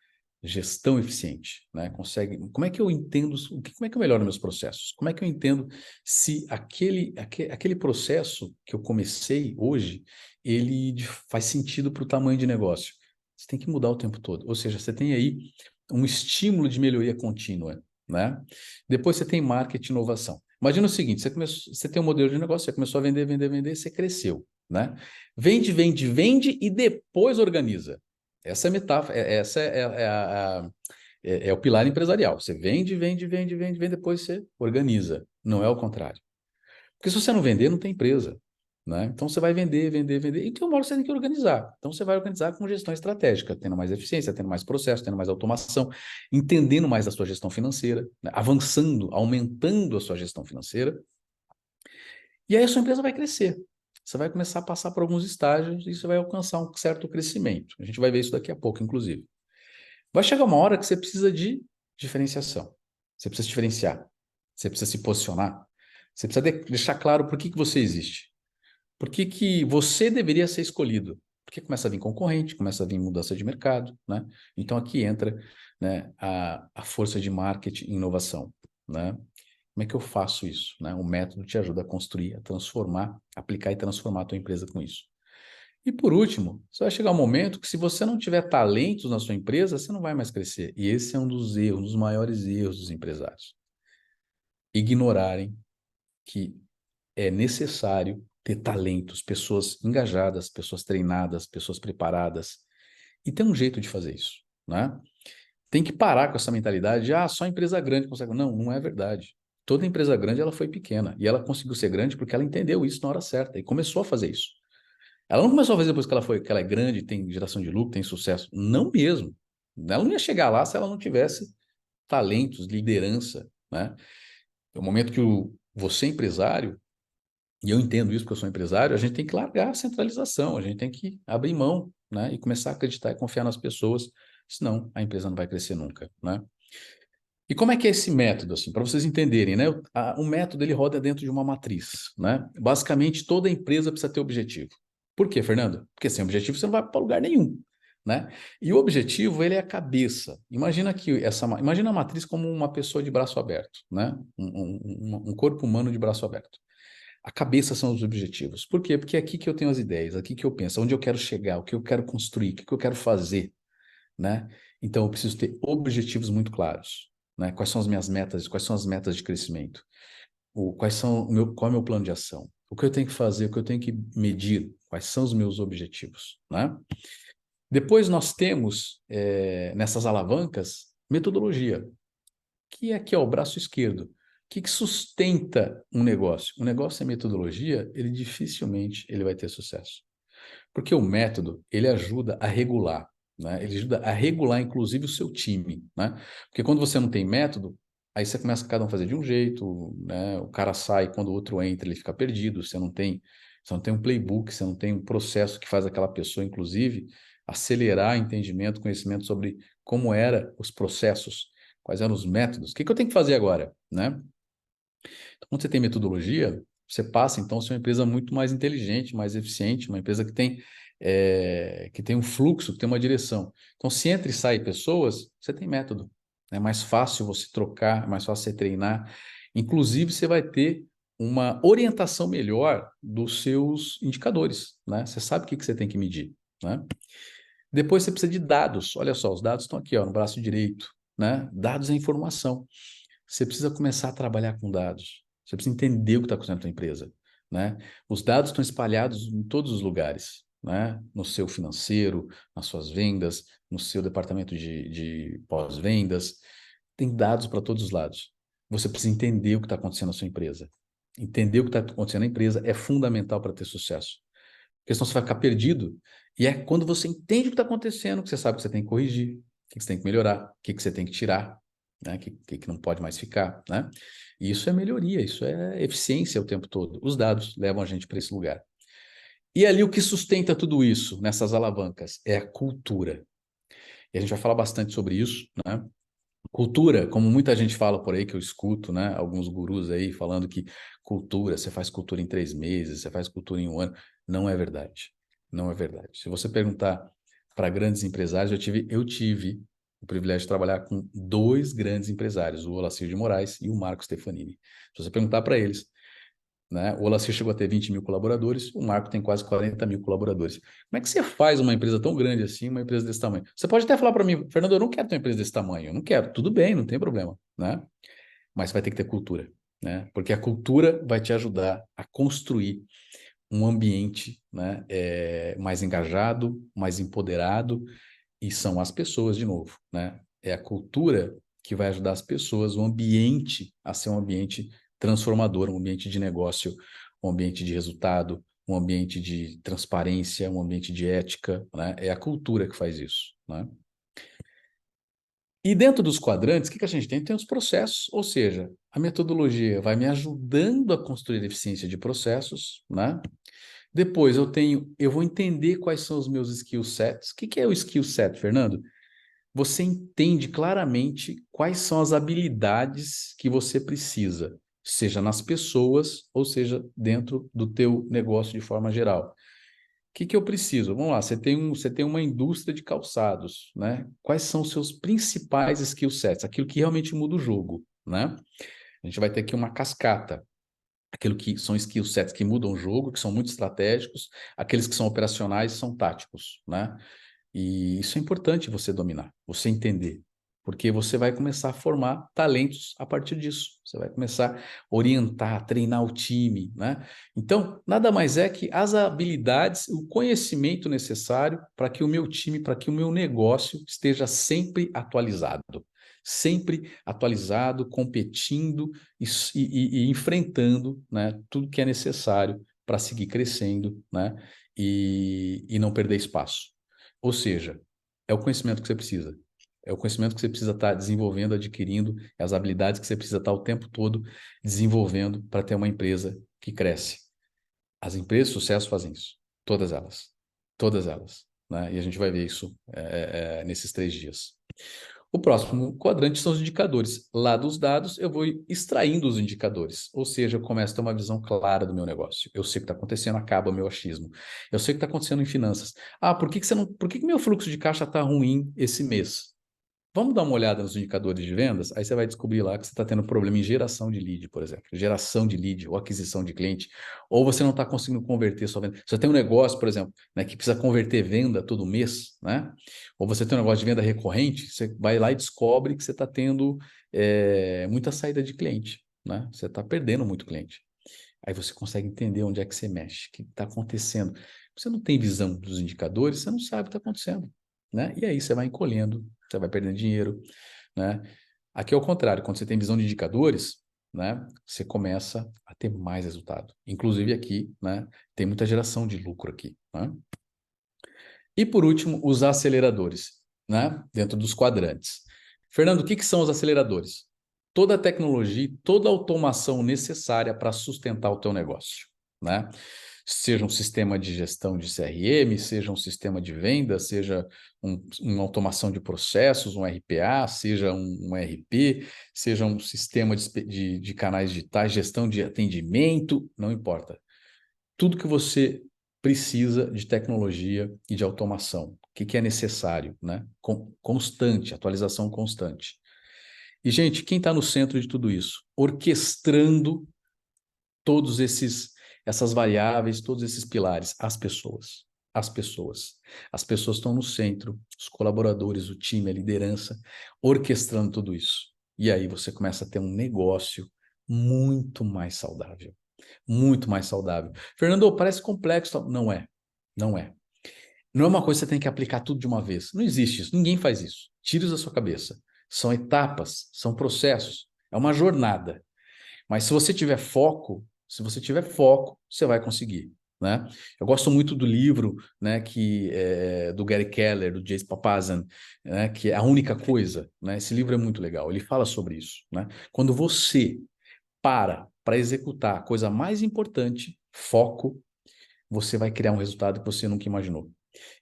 gestão eficiente, né? Conseguem. Como é que eu entendo? Como é que eu melhoro meus processos? Como é que eu entendo se aquele processo que eu comecei hoje, ele faz sentido para o tamanho de negócio? Você tem que mudar o tempo todo. Ou seja, você tem aí um estímulo de melhoria contínua, né? Depois você tem marketing e inovação. Imagina o seguinte, você tem um modelo de negócio, você começou a vender, vender, vender, você cresceu, né? Vende, vende, vende e depois organiza. Essa é a metáfora, essa é o pilar empresarial. Você vende, vende, vende, vende, vende, depois você organiza. Não é o contrário. Porque se você não vender, não tem empresa, né? Então você vai vender, vender, vender, e tem uma hora que você tem que organizar. Então você vai organizar com gestão estratégica, tendo mais eficiência, tendo mais processo, tendo mais automação, entendendo mais a sua gestão financeira, né? Avançando, aumentando a sua gestão financeira, e aí a sua empresa vai crescer. Você vai começar a passar por alguns estágios e você vai alcançar um certo crescimento. A gente vai ver isso daqui a pouco, inclusive. Vai chegar uma hora que você precisa de diferenciação. Você precisa se diferenciar. Você precisa se posicionar. Você precisa deixar claro por que você existe. Por que você deveria ser escolhido? Porque começa a vir concorrente, começa a vir mudança de mercado, né? Então aqui entra, né, a força de marketing e inovação, né? Como é que eu faço isso, né? O método te ajuda a construir, a transformar, aplicar e transformar a tua empresa com isso. E por último, você vai chegar um momento que se você não tiver talentos na sua empresa, você não vai mais crescer. E esse é um dos erros, um dos maiores erros dos empresários. Ignorarem que é necessário ter talentos, pessoas engajadas, pessoas treinadas, pessoas preparadas, E tem um jeito de fazer isso, né? Tem que parar com essa mentalidade de, só empresa grande consegue. Não, não é verdade. Toda empresa grande, ela foi pequena. E ela conseguiu ser grande porque ela entendeu isso na hora certa e começou a fazer isso. Ela não começou a fazer depois que ela é grande, tem geração de lucro, tem sucesso. Não mesmo. Ela não ia chegar lá se ela não tivesse talentos, liderança, né? No momento que você é empresário, e eu entendo isso porque eu sou empresário, a gente tem que largar a centralização, a gente tem que abrir mão, né? E começar a acreditar e confiar nas pessoas, senão a empresa não vai crescer nunca, né? E como é que é esse método, assim, para vocês entenderem, né? O método, ele roda dentro de uma matriz, né? Basicamente, toda empresa precisa ter objetivo. Por quê, Fernando? Porque sem objetivo você não vai para lugar nenhum, né? E o objetivo, ele é a cabeça. Imagina a matriz como uma pessoa de braço aberto, né? Um corpo humano de braço aberto. A cabeça são os objetivos. Por quê? Porque é aqui que eu tenho as ideias, aqui que eu penso, onde eu quero chegar, o que eu quero construir, o que eu quero fazer, né? Então, eu preciso ter objetivos muito claros, né? Quais são as minhas metas? Quais são as metas de crescimento? Qual é o meu plano de ação? O que eu tenho que fazer? O que eu tenho que medir? Quais são os meus objetivos, né? Depois nós temos, nessas alavancas, metodologia, que aqui é o braço esquerdo. O que sustenta um negócio? Um negócio sem metodologia, ele dificilmente ele vai ter sucesso. Porque o método, ele ajuda a regular, né? Ele ajuda a regular, inclusive, o seu time, né? Porque quando você não tem método, aí você começa cada um a fazer de um jeito, né? O cara sai, quando o outro entra, ele fica perdido, você não tem um playbook, você não tem um processo que faz aquela pessoa, inclusive, acelerar entendimento, conhecimento sobre como eram os processos, quais eram os métodos, o que eu tenho que fazer agora, né? Então, quando você tem metodologia, você passa, então, a ser uma empresa muito mais inteligente, mais eficiente, uma empresa que tem um fluxo, que tem uma direção. Então, se entra e sai pessoas, você tem método. É mais fácil você trocar, é mais fácil você treinar. Inclusive, você vai ter uma orientação melhor dos seus indicadores, né? Você sabe o que você tem que medir, né? Depois você precisa de dados. Olha só, os dados estão aqui, ó, no braço direito, né? Dados é informação. Você precisa começar a trabalhar com dados. Você precisa entender o que está acontecendo na sua empresa, né? Os dados estão espalhados em todos os lugares, né? No seu financeiro, nas suas vendas, no seu departamento de pós-vendas. Tem dados para todos os lados. Você precisa entender o que está acontecendo na sua empresa. Entender o que está acontecendo na empresa é fundamental para ter sucesso. Porque senão você vai ficar perdido. E é quando você entende o que está acontecendo que você sabe que você tem que corrigir, o que você tem que melhorar, o que você tem que tirar, né? O que não pode mais ficar, né? E isso é melhoria, isso é eficiência o tempo todo. Os dados levam a gente para esse lugar. E ali o que sustenta tudo isso nessas alavancas é a cultura. E a gente vai falar bastante sobre isso, né? Cultura, como muita gente fala por aí, que eu escuto, né? Alguns gurus aí falando que cultura, você faz cultura em 3 meses, você faz cultura em um ano. Não é verdade. Não é verdade. Se você perguntar para grandes empresários, eu tive o privilégio de trabalhar com dois grandes empresários, o Olacir de Moraes e o Marco Stefanini. Se você perguntar para eles, né? O Olacir chegou a ter 20 mil colaboradores, o Marco tem quase 40 mil colaboradores. Como é que você faz uma empresa tão grande assim, uma empresa desse tamanho? Você pode até falar para mim, Fernando, eu não quero ter uma empresa desse tamanho, eu não quero, tudo bem, não tem problema, né? Mas vai ter que ter cultura, né? Porque a cultura vai te ajudar a construir um ambiente, né, mais engajado, mais empoderado, e são as pessoas, de novo, né? É a cultura que vai ajudar as pessoas, o ambiente, a ser um ambiente transformador, um ambiente de negócio, um ambiente de resultado, um ambiente de transparência, um ambiente de ética, né? É a cultura que faz isso, né? E dentro dos quadrantes, o que a gente tem? Tem os processos, ou seja, a metodologia vai me ajudando a construir eficiência de processos, né? Depois eu vou entender quais são os meus skill sets. O que é o skill set, Fernando? Você entende claramente quais são as habilidades que você precisa, seja nas pessoas ou seja dentro do teu negócio de forma geral. O que eu preciso? Vamos lá, você tem uma indústria de calçados, né? Quais são os seus principais skill sets? Aquilo que realmente muda o jogo, né? A gente vai ter aqui uma cascata. Aquilo que são skill sets que mudam o jogo, que são muito estratégicos, aqueles que são operacionais são táticos, né? E isso é importante você dominar, você entender. porque você vai começar a formar talentos a partir disso. Você vai começar a orientar, treinar o time, né? Então, nada mais é que as habilidades, o conhecimento necessário para que o meu time, para que o meu negócio esteja sempre atualizado, competindo e enfrentando, né, tudo que é necessário para seguir crescendo, né, e não perder espaço. Ou seja, é o conhecimento que você precisa. É o conhecimento que você precisa estar desenvolvendo, adquirindo, é as habilidades que você precisa estar o tempo todo desenvolvendo para ter uma empresa que cresce. As empresas de sucesso fazem isso. Todas elas. Todas elas. Né? E a gente vai ver isso nesses 3 dias. O próximo quadrante são os indicadores. Lá dos dados, eu vou extraindo os indicadores. Ou seja, eu começo a ter uma visão clara do meu negócio. Eu sei o que está acontecendo, acaba o meu achismo. Eu sei o que está acontecendo em finanças. Ah, por que meu fluxo de caixa está ruim esse mês? Vamos dar uma olhada nos indicadores de vendas, aí você vai descobrir lá que você está tendo problema em geração de lead, por exemplo. Geração de lead ou aquisição de cliente. Ou você não está conseguindo converter sua venda. Você tem um negócio, por exemplo, né, que precisa converter venda todo mês, né? Ou você tem um negócio de venda recorrente, você vai lá e descobre que você está tendo muita saída de cliente, né? Você está perdendo muito cliente. Aí você consegue entender onde é que você mexe, o que está acontecendo. Você não tem visão dos indicadores, você não sabe o que está acontecendo, né? E aí você vai encolhendo, você vai perdendo dinheiro, né? Aqui é o contrário, quando você tem visão de indicadores, né? Você começa a ter mais resultado. Inclusive aqui, né? Tem muita geração de lucro aqui, né? E por último, os aceleradores, né? Dentro dos quadrantes. Fernando, o que são os aceleradores? Toda a tecnologia, toda a automação necessária para sustentar o teu negócio, né? Seja um sistema de gestão de CRM, seja um sistema de venda, seja uma automação de processos, um RPA, seja um ERP, seja um sistema de canais digitais, gestão de atendimento, não importa. Tudo que você precisa de tecnologia e de automação. O que é necessário, né? Constante, atualização constante. E, gente, quem está no centro de tudo isso? Orquestrando todos essas variáveis, todos esses pilares, as pessoas. As pessoas. As pessoas estão no centro, os colaboradores, o time, a liderança, orquestrando tudo isso. E aí você começa a ter um negócio muito mais saudável. Muito mais saudável. Fernando, parece complexo. Não é. Não é. Não é uma coisa que você tem que aplicar tudo de uma vez. Não existe isso. Ninguém faz isso. Tira isso da sua cabeça. São etapas, são processos. É uma jornada. Mas se você tiver foco, você vai conseguir, né? Eu gosto muito do livro, né, do Gary Keller, do Jason Papasan, né, que é A Única Coisa, né? Esse livro é muito legal. Ele fala sobre isso, né? Quando você para executar a coisa mais importante, foco, você vai criar um resultado que você nunca imaginou.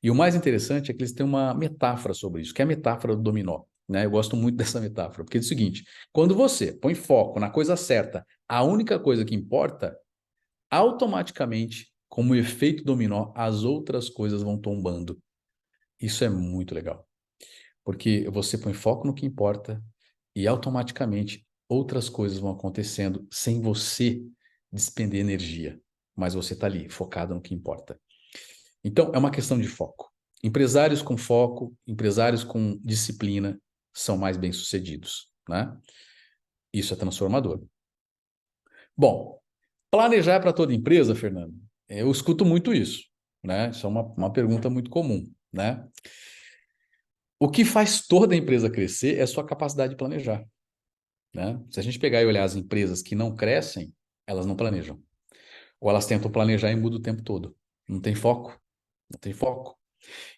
E o mais interessante é que eles têm uma metáfora sobre isso, que é a metáfora do dominó. Né? Eu gosto muito dessa metáfora, porque é o seguinte: quando você põe foco na coisa certa, a única coisa que importa, automaticamente, como efeito dominó, as outras coisas vão tombando. Isso é muito legal, porque você põe foco no que importa e automaticamente outras coisas vão acontecendo sem você despender energia, mas você está ali, focado no que importa. Então, é uma questão de foco. Empresários com foco, empresários com disciplina são mais bem-sucedidos, né? Isso é transformador. Bom, planejar para toda empresa, Fernando, eu escuto muito isso, né? Isso é uma pergunta muito comum, né? O que faz toda a empresa crescer é a sua capacidade de planejar, né? Se a gente pegar e olhar as empresas que não crescem, elas não planejam. Ou elas tentam planejar e muda o tempo todo. Não tem foco, não tem foco.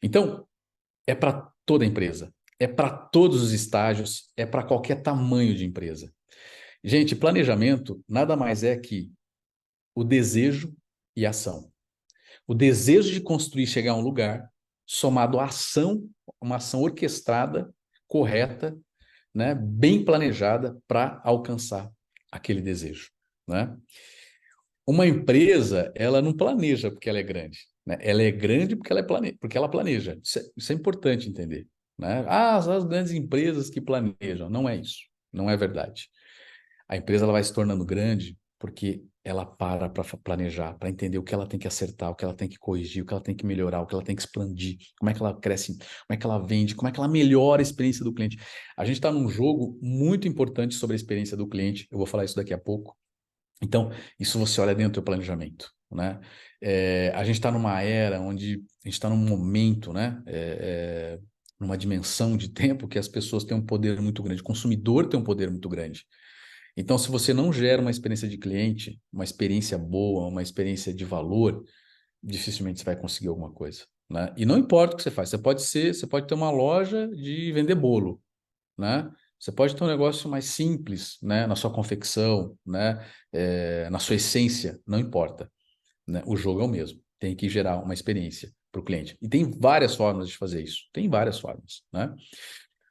Então, é para toda empresa, é para todos os estágios, é para qualquer tamanho de empresa. Gente, planejamento nada mais é que o desejo e a ação. O desejo de construir e chegar a um lugar, somado à ação, uma ação orquestrada, correta, né, bem planejada para alcançar aquele desejo, né? Uma empresa, ela não planeja porque ela é grande, né? Ela é grande porque porque ela planeja. Isso é importante entender, né? Ah, as grandes empresas que planejam. Não é isso. Não é verdade. A empresa ela vai se tornando grande porque ela para planejar, para entender o que ela tem que acertar, o que ela tem que corrigir, o que ela tem que melhorar, o que ela tem que expandir, como é que ela cresce, como é que ela vende, como é que ela melhora a experiência do cliente. A gente está num jogo muito importante sobre a experiência do cliente, eu vou falar isso daqui a pouco. Então, isso você olha dentro do teu planejamento, né? A gente está numa era onde a gente está num momento, né? Numa dimensão de tempo que as pessoas têm um poder muito grande, o consumidor tem um poder muito grande. Então, se você não gera uma experiência de cliente, uma experiência boa, uma experiência de valor, dificilmente você vai conseguir alguma coisa, né? E não importa o que você faz, você pode ter uma loja de vender bolo, né? Você pode ter um negócio mais simples, né? Na sua confecção, né? Na sua essência, não importa, né? O jogo é o mesmo. Tem que gerar uma experiência para o cliente. E tem várias formas de fazer isso. Tem várias formas, né?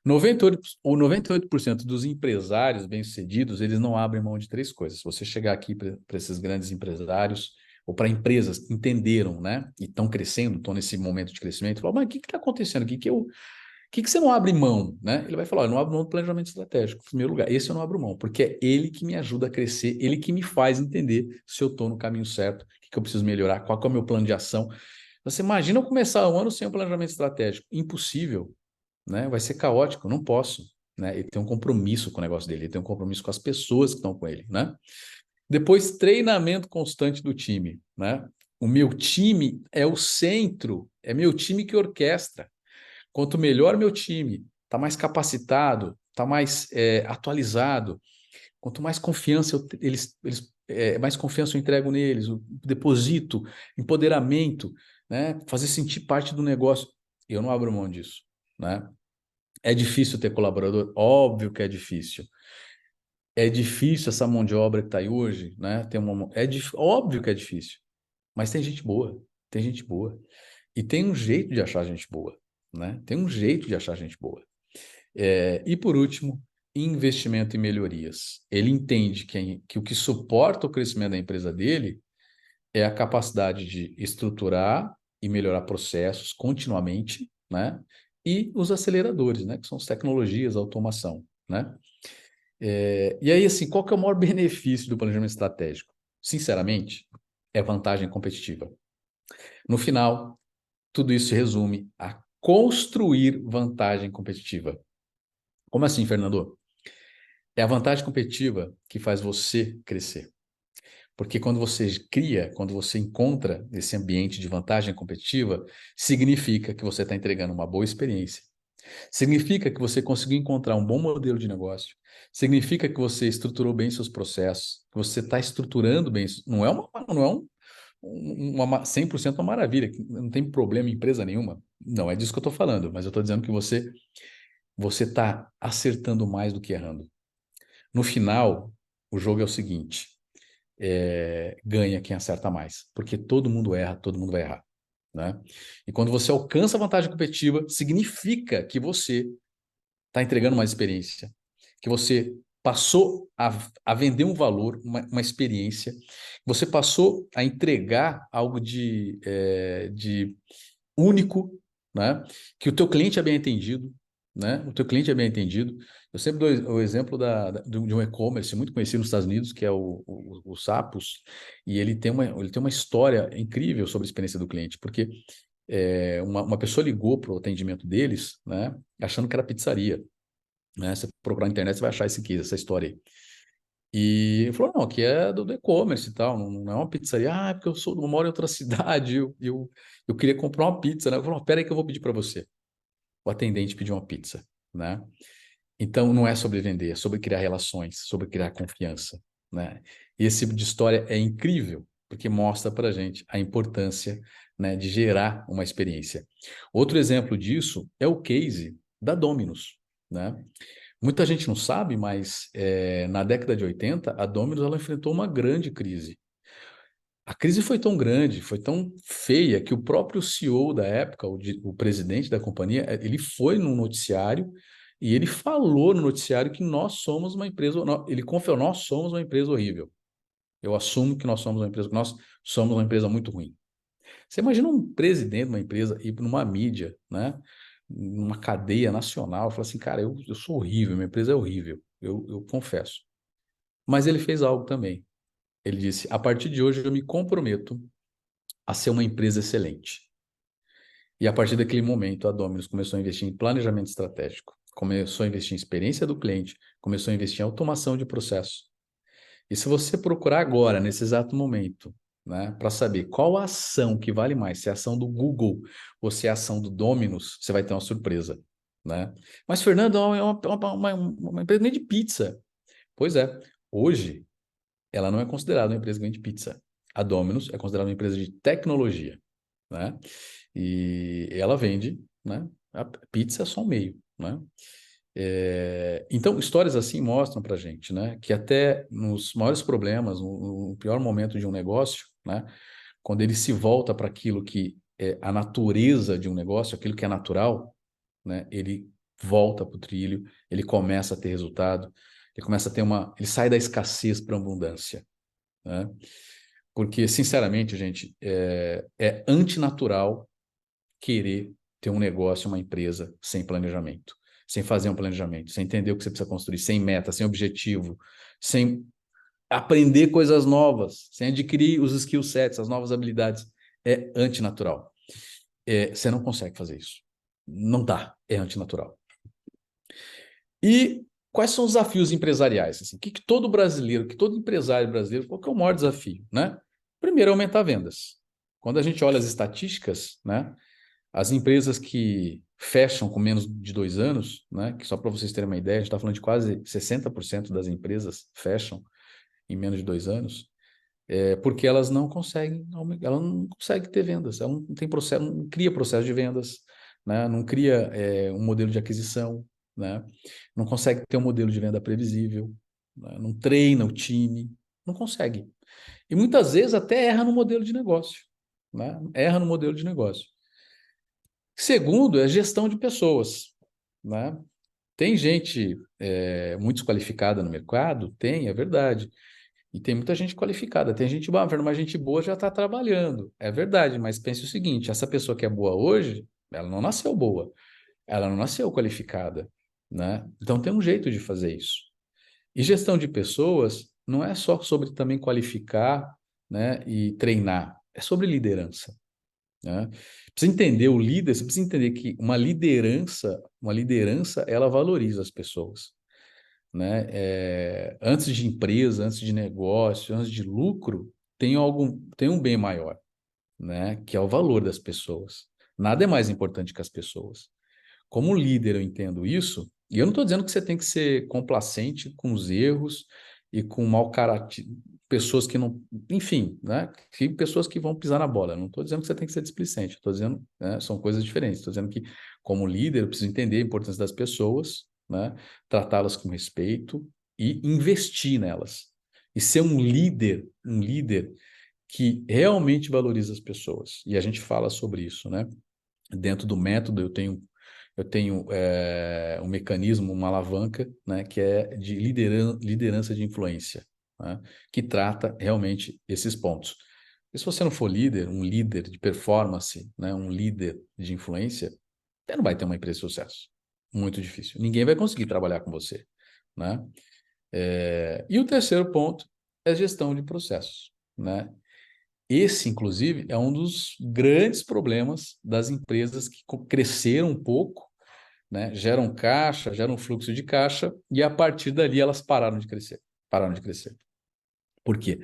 98% dos empresários bem-sucedidos, eles não abrem mão de três coisas. Se você chegar aqui para esses grandes empresários ou para empresas que entenderam, né? E estão crescendo, estão nesse momento de crescimento, falam, mas o que está acontecendo? O que você não abre mão, né? Ele vai falar, eu não abro mão do planejamento estratégico, em primeiro lugar. Esse eu não abro mão, porque é ele que me ajuda a crescer, ele que me faz entender se eu estou no caminho certo, o que eu preciso melhorar, qual é o meu plano de ação. Você imagina eu começar o ano sem um planejamento estratégico? Impossível, né? Vai ser caótico, eu não posso, né? Ele tem um compromisso com o negócio dele, ele tem um compromisso com as pessoas que estão com ele, né? Depois, treinamento constante do time, né? O meu time é o centro, é meu time que orquestra. Quanto melhor meu time, está mais capacitado, está mais atualizado, quanto mais confiança mais confiança eu entrego neles, eu deposito, empoderamento, né? Fazer sentir parte do negócio. Eu não abro mão disso, né? É difícil ter colaborador? Óbvio que é difícil. É difícil essa mão de obra que está aí hoje, né? Óbvio que é difícil, mas tem gente boa, tem gente boa. E tem um jeito de achar gente boa, né? Tem um jeito de achar gente boa. E por último, investimento em melhorias. Ele entende que o que suporta o crescimento da empresa dele é a capacidade de estruturar e melhorar processos continuamente, né? E os aceleradores, né? Que são as tecnologias, a automação, né? E aí, assim, qual que é o maior benefício do planejamento estratégico? Sinceramente, é vantagem competitiva. No final, tudo isso se resume a construir vantagem competitiva. Como assim, Fernando? É a vantagem competitiva que faz você crescer. Porque quando você cria, quando você encontra esse ambiente de vantagem competitiva, significa que você está entregando uma boa experiência. Significa que você conseguiu encontrar um bom modelo de negócio. Significa que você estruturou bem seus processos, que você está estruturando bem. Não é 100% uma maravilha, que não tem problema em empresa nenhuma. Não é disso que eu estou falando, mas eu estou dizendo que você está acertando mais do que errando. No final, o jogo é o seguinte: ganha quem acerta mais, porque todo mundo erra, todo mundo vai errar, né? E quando você alcança a vantagem competitiva, significa que você está entregando mais experiência, que você passou a vender um valor, uma experiência, você passou a entregar algo de único, né? Que o teu cliente é bem entendido, né? O teu cliente é bem entendido. Eu sempre dou o exemplo de um e-commerce muito conhecido nos Estados Unidos, que é o Sapos, e ele tem uma história incrível sobre a experiência do cliente, porque uma pessoa ligou para o atendimento deles, né? Achando que era pizzaria, né? Você procurar na internet, você vai achar essa história aí. E ele falou, não, aqui é do e-commerce e tal, não é uma pizzaria. Ah, é porque eu moro em outra cidade, eu queria comprar uma pizza, né? Eu falei, pera aí que eu vou pedir para você. O atendente pediu uma pizza, né? Então, não é sobre vender, é sobre criar relações, sobre criar confiança, né? E esse tipo de história é incrível, porque mostra para gente a importância, né, de gerar uma experiência. Outro exemplo disso é o case da Domino's, né? Muita gente não sabe, mas na década de 80, a Domino's ela enfrentou uma grande crise. A crise foi tão grande, foi tão feia, que o próprio CEO da época, o presidente da companhia, ele foi num noticiário e ele falou no noticiário que nós somos uma empresa, ele confessou, nós somos uma empresa horrível. Eu assumo que nós somos uma empresa muito ruim. Você imagina um presidente de uma empresa ir numa mídia, né? Numa cadeia nacional, falar assim, cara, eu sou horrível, minha empresa é horrível, eu confesso. Mas ele fez algo também. Ele disse: a partir de hoje eu me comprometo a ser uma empresa excelente. E a partir daquele momento, a Domino's começou a investir em planejamento estratégico, começou a investir em experiência do cliente, começou a investir em automação de processo. E se você procurar agora, nesse exato momento, né, para saber qual a ação que vale mais, se é a ação do Google ou se é a ação do Domino's, você vai ter uma surpresa, né? Mas, Fernando, é uma empresa nem de pizza. Pois é, hoje ela não é considerada uma empresa que vende pizza. A Domino's é considerada uma empresa de tecnologia, né? E ela vende, né? A pizza é só um meio, né? Então, histórias assim mostram para a gente, né, que até nos maiores problemas, no pior momento de um negócio, né, quando ele se volta para aquilo que é a natureza de um negócio, aquilo que é natural, né, ele volta para o trilho, ele começa a ter resultado, ele começa a ter ele sai da escassez para a abundância, né? Porque, sinceramente, gente, é antinatural querer ter um negócio, uma empresa sem planejamento, sem fazer um planejamento, sem entender o que você precisa construir, sem meta, sem objetivo, sem aprender coisas novas, sem adquirir os skill sets, as novas habilidades. É antinatural. Você não consegue fazer isso. Não dá, é antinatural. E quais são os desafios empresariais? Assim, que todo brasileiro, que todo empresário brasileiro, qual que é o maior desafio, né? Primeiro, é aumentar vendas. Quando a gente olha as estatísticas, né? As empresas que fecham com menos de 2 anos, né? Que só para vocês terem uma ideia, a gente está falando de quase 60% das empresas fecham em menos de 2 anos, porque ela não consegue ter vendas, ela não tem processo, não cria processo de vendas, né? Não cria um modelo de aquisição, né? Não consegue ter um modelo de venda previsível, né? Não treina o time, não consegue. E muitas vezes até erra no modelo de negócio, né? Erra no modelo de negócio. Segundo, é gestão de pessoas, né? Tem gente muito desqualificada no mercado? Tem, é verdade. E tem muita gente qualificada. Tem gente boa, mas gente boa já está trabalhando. É verdade, mas pense o seguinte: essa pessoa que é boa hoje, ela não nasceu boa, ela não nasceu qualificada, né? Então tem um jeito de fazer isso. E gestão de pessoas não é só sobre também qualificar, né, e treinar, é sobre liderança, né? Precisa entender o líder, você precisa entender que uma liderança, ela valoriza as pessoas, né? Antes de empresa, antes de negócio, antes de lucro, tem um bem maior, né? Que é o valor das pessoas. Nada é mais importante que as pessoas. Como líder, eu entendo isso, e eu não estou dizendo que você tem que ser complacente com os erros e com mau caráter, pessoas que não, enfim, né? Que pessoas que vão pisar na bola. Eu não estou dizendo que você tem que ser displicente, estou dizendo, né, são coisas diferentes. Estou dizendo que, como líder, eu preciso entender a importância das pessoas, né? Tratá-las com respeito e investir nelas. E ser um líder que realmente valoriza as pessoas. E a gente fala sobre isso, né? Dentro do método, eu tenho um mecanismo, uma alavanca, né, que é de liderança de influência, né, que trata realmente esses pontos. E se você não for líder, um líder de performance, né, um líder de influência, você não vai ter uma empresa de sucesso. Muito difícil. Ninguém vai conseguir trabalhar com você, né? E o terceiro ponto é gestão de processos, né? Esse, inclusive, é um dos grandes problemas das empresas que cresceram um pouco, né? Geram caixa, geram fluxo de caixa, e a partir dali elas pararam de crescer. Pararam de crescer. Por quê?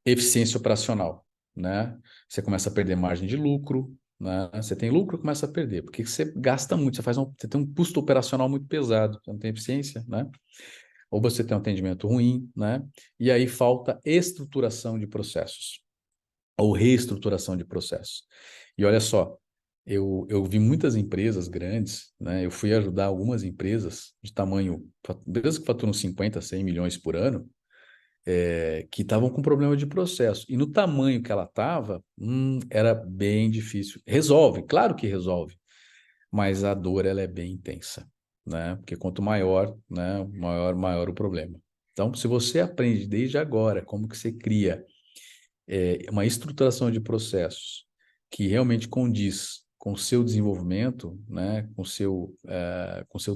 Eficiência operacional, né? Você começa a perder margem de lucro, né? Você tem lucro, começa a perder, porque você gasta muito, você tem um custo operacional muito pesado, você não tem eficiência, né? Ou você tem um atendimento ruim, né? E aí falta estruturação de processos ou reestruturação de processos. E olha só, eu vi muitas empresas grandes, né? Eu fui ajudar algumas empresas de tamanho, empresas que faturam 50, 100 milhões por ano, que estavam com problema de processo. E no tamanho que ela estava, era bem difícil. Resolve, claro que resolve, mas a dor ela é bem intensa, né? Porque quanto maior, né, maior o problema. Então, se você aprende desde agora como que você cria uma estruturação de processos que realmente condiz com o seu desenvolvimento, né, com seu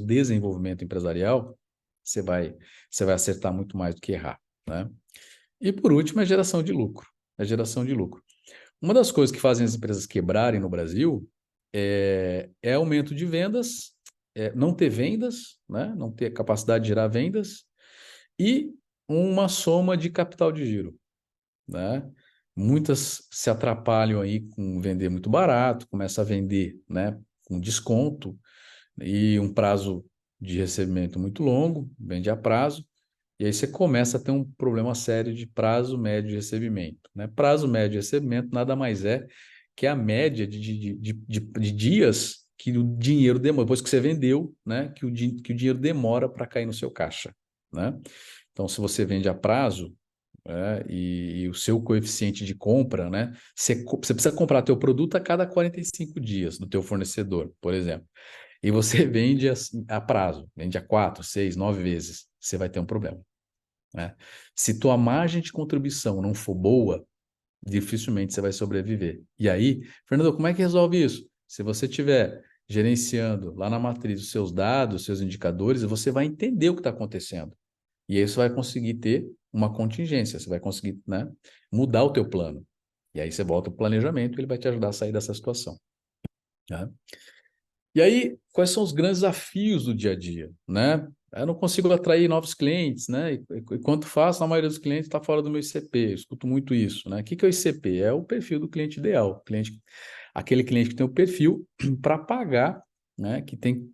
desenvolvimento empresarial, você vai acertar muito mais do que errar, né? E por último, a geração de lucro. A geração de lucro. Uma das coisas que fazem as empresas quebrarem no Brasil é aumento de vendas, não ter vendas, né? Não ter capacidade de gerar vendas e uma soma de capital de giro, né? Muitas se atrapalham aí com vender muito barato, começa a vender, né, com desconto e um prazo de recebimento muito longo, vende a prazo, e aí você começa a ter um problema sério de prazo médio de recebimento, né? Prazo médio de recebimento nada mais é que a média de dias que o dinheiro demora, depois que você vendeu, né, que o dinheiro demora para cair no seu caixa, né? Então, se você vende a prazo, e o seu coeficiente de compra, né? Você precisa comprar teu produto a cada 45 dias do teu fornecedor, por exemplo. E você vende a prazo, vende a 4, 6, 9 vezes, você vai ter um problema, né? Se tua margem de contribuição não for boa, dificilmente você vai sobreviver. E aí, Fernando, como é que resolve isso? Se você estiver gerenciando lá na matriz os seus dados, os seus indicadores, você vai entender o que está acontecendo. E aí você vai conseguir ter uma contingência, você vai conseguir, né, mudar o teu plano. E aí você volta o planejamento, ele vai te ajudar a sair dessa situação, né? E aí, quais são os grandes desafios do dia a dia, né? Eu não consigo atrair novos clientes, né? E quanto faço, a maioria dos clientes está fora do meu ICP. Eu escuto muito isso, né? O que que é o ICP? É o perfil do cliente ideal, aquele cliente que tem o perfil para pagar, né? Que tem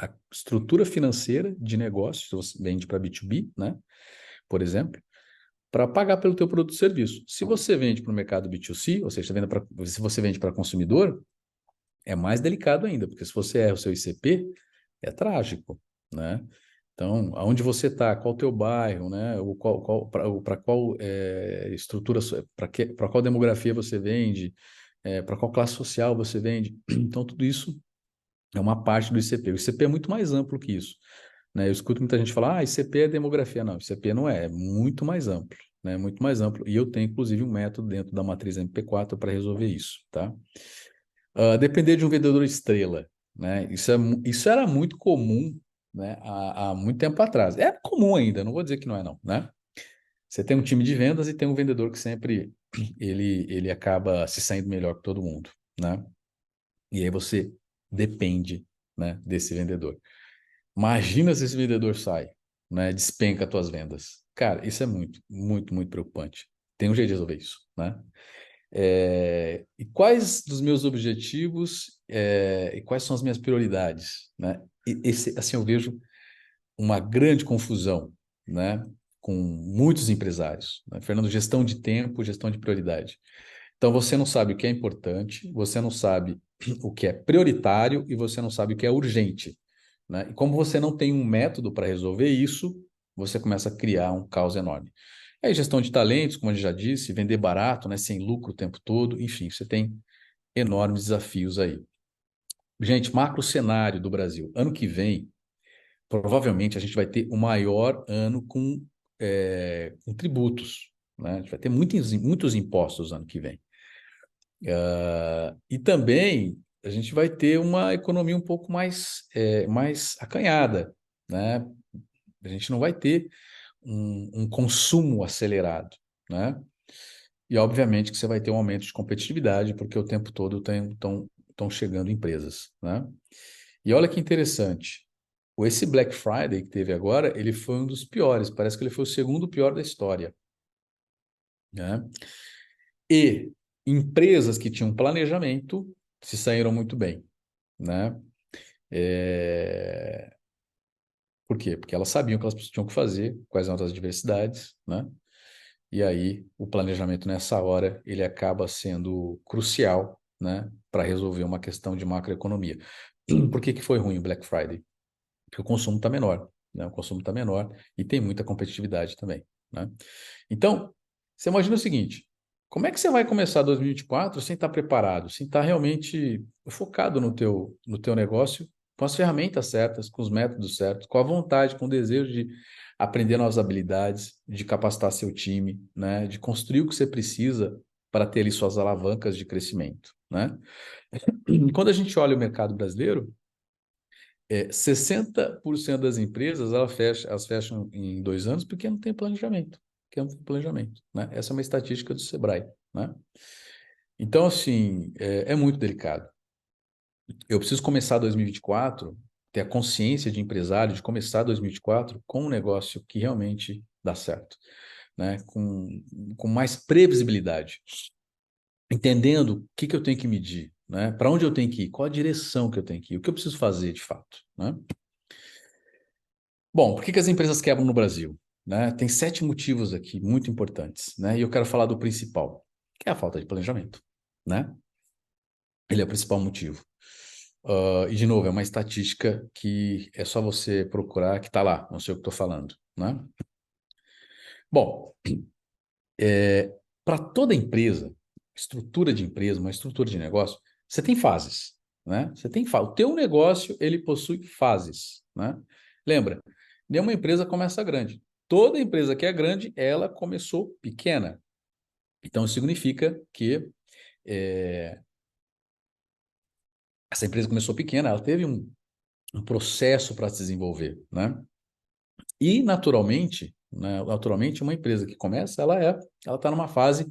a estrutura financeira de negócio, se você vende para B2B, né? Por exemplo, para pagar pelo teu produto e serviço. Se você vende para o mercado B2C, ou seja, se você vende para consumidor, é mais delicado ainda, porque se você erra o seu ICP, é trágico, né? Então, aonde você está, qual o teu bairro, né? Para qual estrutura, para qual demografia você vende, para qual classe social você vende. Então, tudo isso é uma parte do ICP. O ICP é muito mais amplo que isso, né? Eu escuto muita gente falar, ICP é demografia. Não, ICP não é muito mais amplo, né? Muito mais amplo. E eu tenho, inclusive, um método dentro da matriz MP4 para resolver isso, tá? Depender de um vendedor estrela, né? Isso era muito comum, né? Há muito tempo atrás. É comum ainda, não vou dizer que não é não, né? Você tem um time de vendas e tem um vendedor que sempre ele acaba se saindo melhor que todo mundo, né? E aí você depende, né, desse vendedor. Imagina se esse vendedor sai, né? Despenca as tuas vendas. Cara, isso é muito, muito, muito preocupante. Tem um jeito de resolver isso, né? E quais dos meus objetivos e quais são as minhas prioridades, né? Assim, eu vejo uma grande confusão, né? Com muitos empresários, né? Fernando, gestão de tempo, gestão de prioridade. Então, você não sabe o que é importante, você não sabe o que é prioritário e você não sabe o que é urgente, né? E como você não tem um método para resolver isso, você começa a criar um caos enorme. Aí, gestão de talentos, como a gente já disse, vender barato, né, sem lucro o tempo todo, enfim, você tem enormes desafios aí. Gente, macro cenário do Brasil. Ano que vem, provavelmente a gente vai ter o maior ano com tributos, né? A gente vai ter muitos impostos ano que vem. E também a gente vai ter uma economia um pouco mais acanhada, né? A gente não vai ter um consumo acelerado, né? E obviamente que você vai ter um aumento de competitividade, porque o tempo todo estão chegando empresas, né? E olha que interessante, esse Black Friday que teve agora, ele foi um dos piores, parece que ele foi o segundo pior da história, né? E empresas que tinham planejamento se saíram muito bem, né? É, Por quê? Porque elas sabiam o que elas tinham que fazer, quais eram as adversidades, né? E aí o planejamento nessa hora ele acaba sendo crucial, né, para resolver uma questão de macroeconomia. Por que que foi ruim o Black Friday? Porque o consumo está menor, né? O consumo está menor e tem muita competitividade também, né? Então, você imagina o seguinte: como é que você vai começar 2024 sem estar preparado, sem estar realmente focado no teu negócio, com as ferramentas certas, com os métodos certos, com a vontade, com o desejo de aprender novas habilidades, de capacitar seu time, né, de construir o que você precisa para ter ali suas alavancas de crescimento, né? E quando a gente olha o mercado brasileiro, 60% das empresas elas fecham em 2 anos porque não tem planejamento. Porque não tem planejamento, né? Essa é uma estatística do Sebrae, né? Então, assim, é muito delicado. Eu preciso começar 2024, ter a consciência de empresário de começar 2024 com um negócio que realmente dá certo, né? Com mais previsibilidade, entendendo o que eu tenho que medir, né? Para onde eu tenho que ir, qual a direção que eu tenho que ir, o que eu preciso fazer de fato, né? Bom, por que as empresas quebram no Brasil? Né? Tem 7 motivos aqui muito importantes, né? E eu quero falar do principal, que é a falta de planejamento, né? Ele é o principal motivo. E, de novo, é uma estatística que é só você procurar que está lá, não sei o que estou falando, né? Bom, para toda empresa, estrutura de empresa, uma estrutura de negócio, você tem fases, né? Você tem fases. O teu negócio, ele possui fases, né? Lembra, nenhuma empresa começa grande. Toda empresa que é grande, ela começou pequena. Então, isso significa que essa empresa começou pequena, ela teve um processo para se desenvolver, né? E, naturalmente, né, naturalmente, uma empresa que começa, ela está numa fase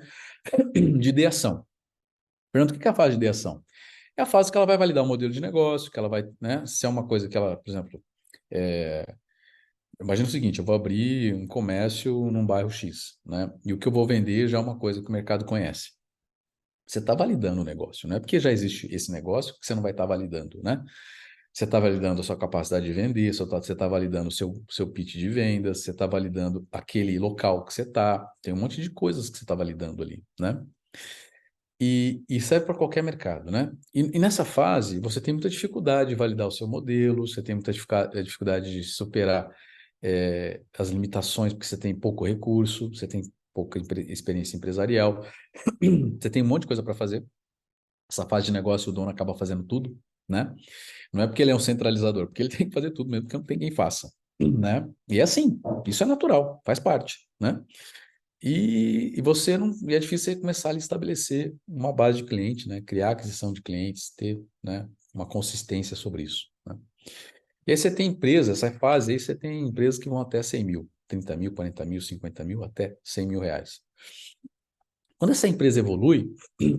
de ideação. Pergunta, o que é a fase de ideação? É a fase que ela vai validar o modelo de negócio, que ela vai, né, se é uma coisa que ela, por exemplo, imagina o seguinte, eu vou abrir um comércio num bairro X, né, e o que eu vou vender já é uma coisa que o mercado conhece. Você está validando o negócio, não é porque já existe esse negócio que você não vai estar validando, né? Você está validando a sua capacidade de vender, você está validando o seu pitch de vendas, você está validando aquele local que você está, tem um monte de coisas que você está validando ali, né? E serve para qualquer mercado, né? E nessa fase, você tem muita dificuldade de validar o seu modelo, você tem muita dificuldade de superar as limitações, porque você tem pouco recurso, você tem pouca experiência empresarial, você tem um monte de coisa para fazer. Essa fase de negócio, o dono acaba fazendo tudo, né? Não é porque ele é um centralizador, porque ele tem que fazer tudo mesmo, porque não tem quem faça, né? E é assim, isso é natural, faz parte, né? E você não, e é difícil você começar a estabelecer uma base de cliente, né? Criar aquisição de clientes, ter, né, uma consistência sobre isso, né? E aí você tem empresas, essa fase aí você tem empresas que vão até 100 mil, 30 mil, 40 mil, 50 mil, até 100 mil reais. Quando essa empresa evolui,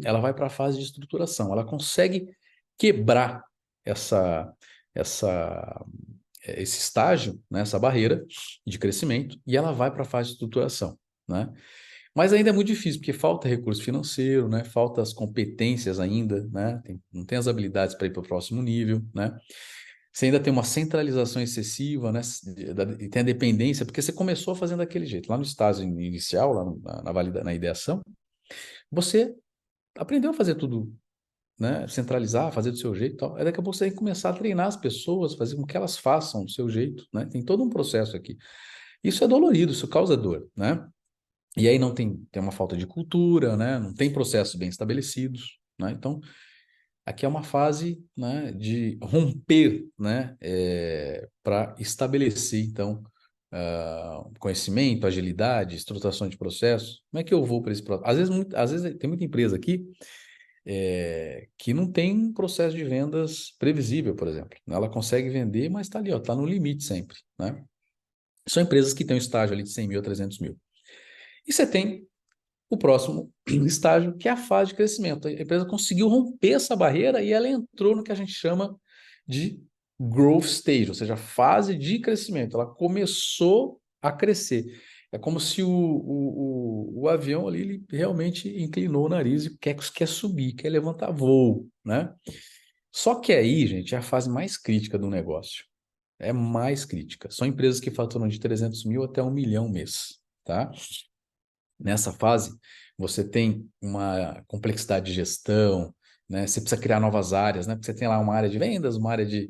ela vai para a fase de estruturação, ela consegue quebrar essa, essa, esse estágio, né, essa barreira de crescimento, e ela vai para a fase de estruturação, né? Mas ainda é muito difícil, porque falta recurso financeiro, né? Falta as competências ainda, né? Não tem as habilidades para ir para o próximo nível, né? Você ainda tem uma centralização excessiva, né? E tem a dependência, porque você começou fazendo daquele jeito. Lá no estágio inicial, lá na ideação, você aprendeu a fazer tudo, né? Centralizar, fazer do seu jeito e tal. Aí daqui a pouco você tem que começar a treinar as pessoas, fazer com que elas façam do seu jeito, né? Tem todo um processo aqui. Isso é dolorido, isso causa dor, né? E aí não tem uma falta de cultura, né? Não tem processos bem estabelecidos, né? Então, aqui é uma fase, né, de romper, né, para estabelecer, então, conhecimento, agilidade, estruturação de processos. Como é que eu vou para esse processo? Às vezes tem muita empresa aqui que não tem um processo de vendas previsível, por exemplo. Ela consegue vender, mas está ali, está no limite sempre, né? São empresas que têm um estágio ali de 100 mil a 300 mil. E você tem o próximo estágio, que é a fase de crescimento. A empresa conseguiu romper essa barreira e ela entrou no que a gente chama de growth stage, ou seja, fase de crescimento. Ela começou a crescer. É como se o avião ali ele realmente inclinou o nariz e quer subir, quer levantar voo, né? Só que aí, gente, é a fase mais crítica do negócio. É mais crítica. São empresas que faturam de 300 mil até 1 milhão mês, tá? Nessa fase, você tem uma complexidade de gestão, né? Você precisa criar novas áreas, né? Porque você tem lá uma área de vendas, uma área de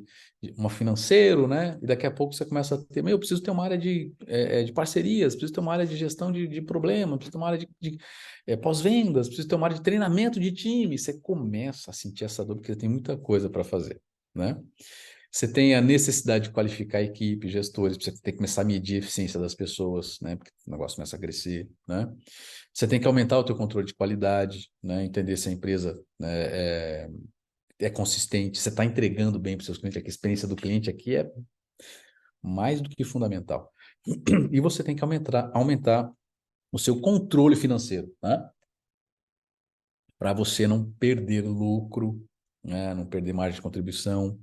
uma financeiro, né? E daqui a pouco você começa a ter, eu preciso ter uma área de parcerias, preciso ter uma área de gestão de problema, preciso ter uma área de pós-vendas, preciso ter uma área de treinamento de time. Você começa a sentir essa dor, porque tem muita coisa para fazer, né? Você tem a necessidade de qualificar a equipe, gestores, você tem que começar a medir a eficiência das pessoas, né? Porque o negócio começa a crescer, né? Você tem que aumentar o teu controle de qualidade, né? Entender se a empresa, né, é consistente, você está entregando bem para os seus clientes, a experiência do cliente aqui é mais do que fundamental. E você tem que aumentar o seu controle financeiro, né? Para você não perder lucro, né? Não perder margem de contribuição.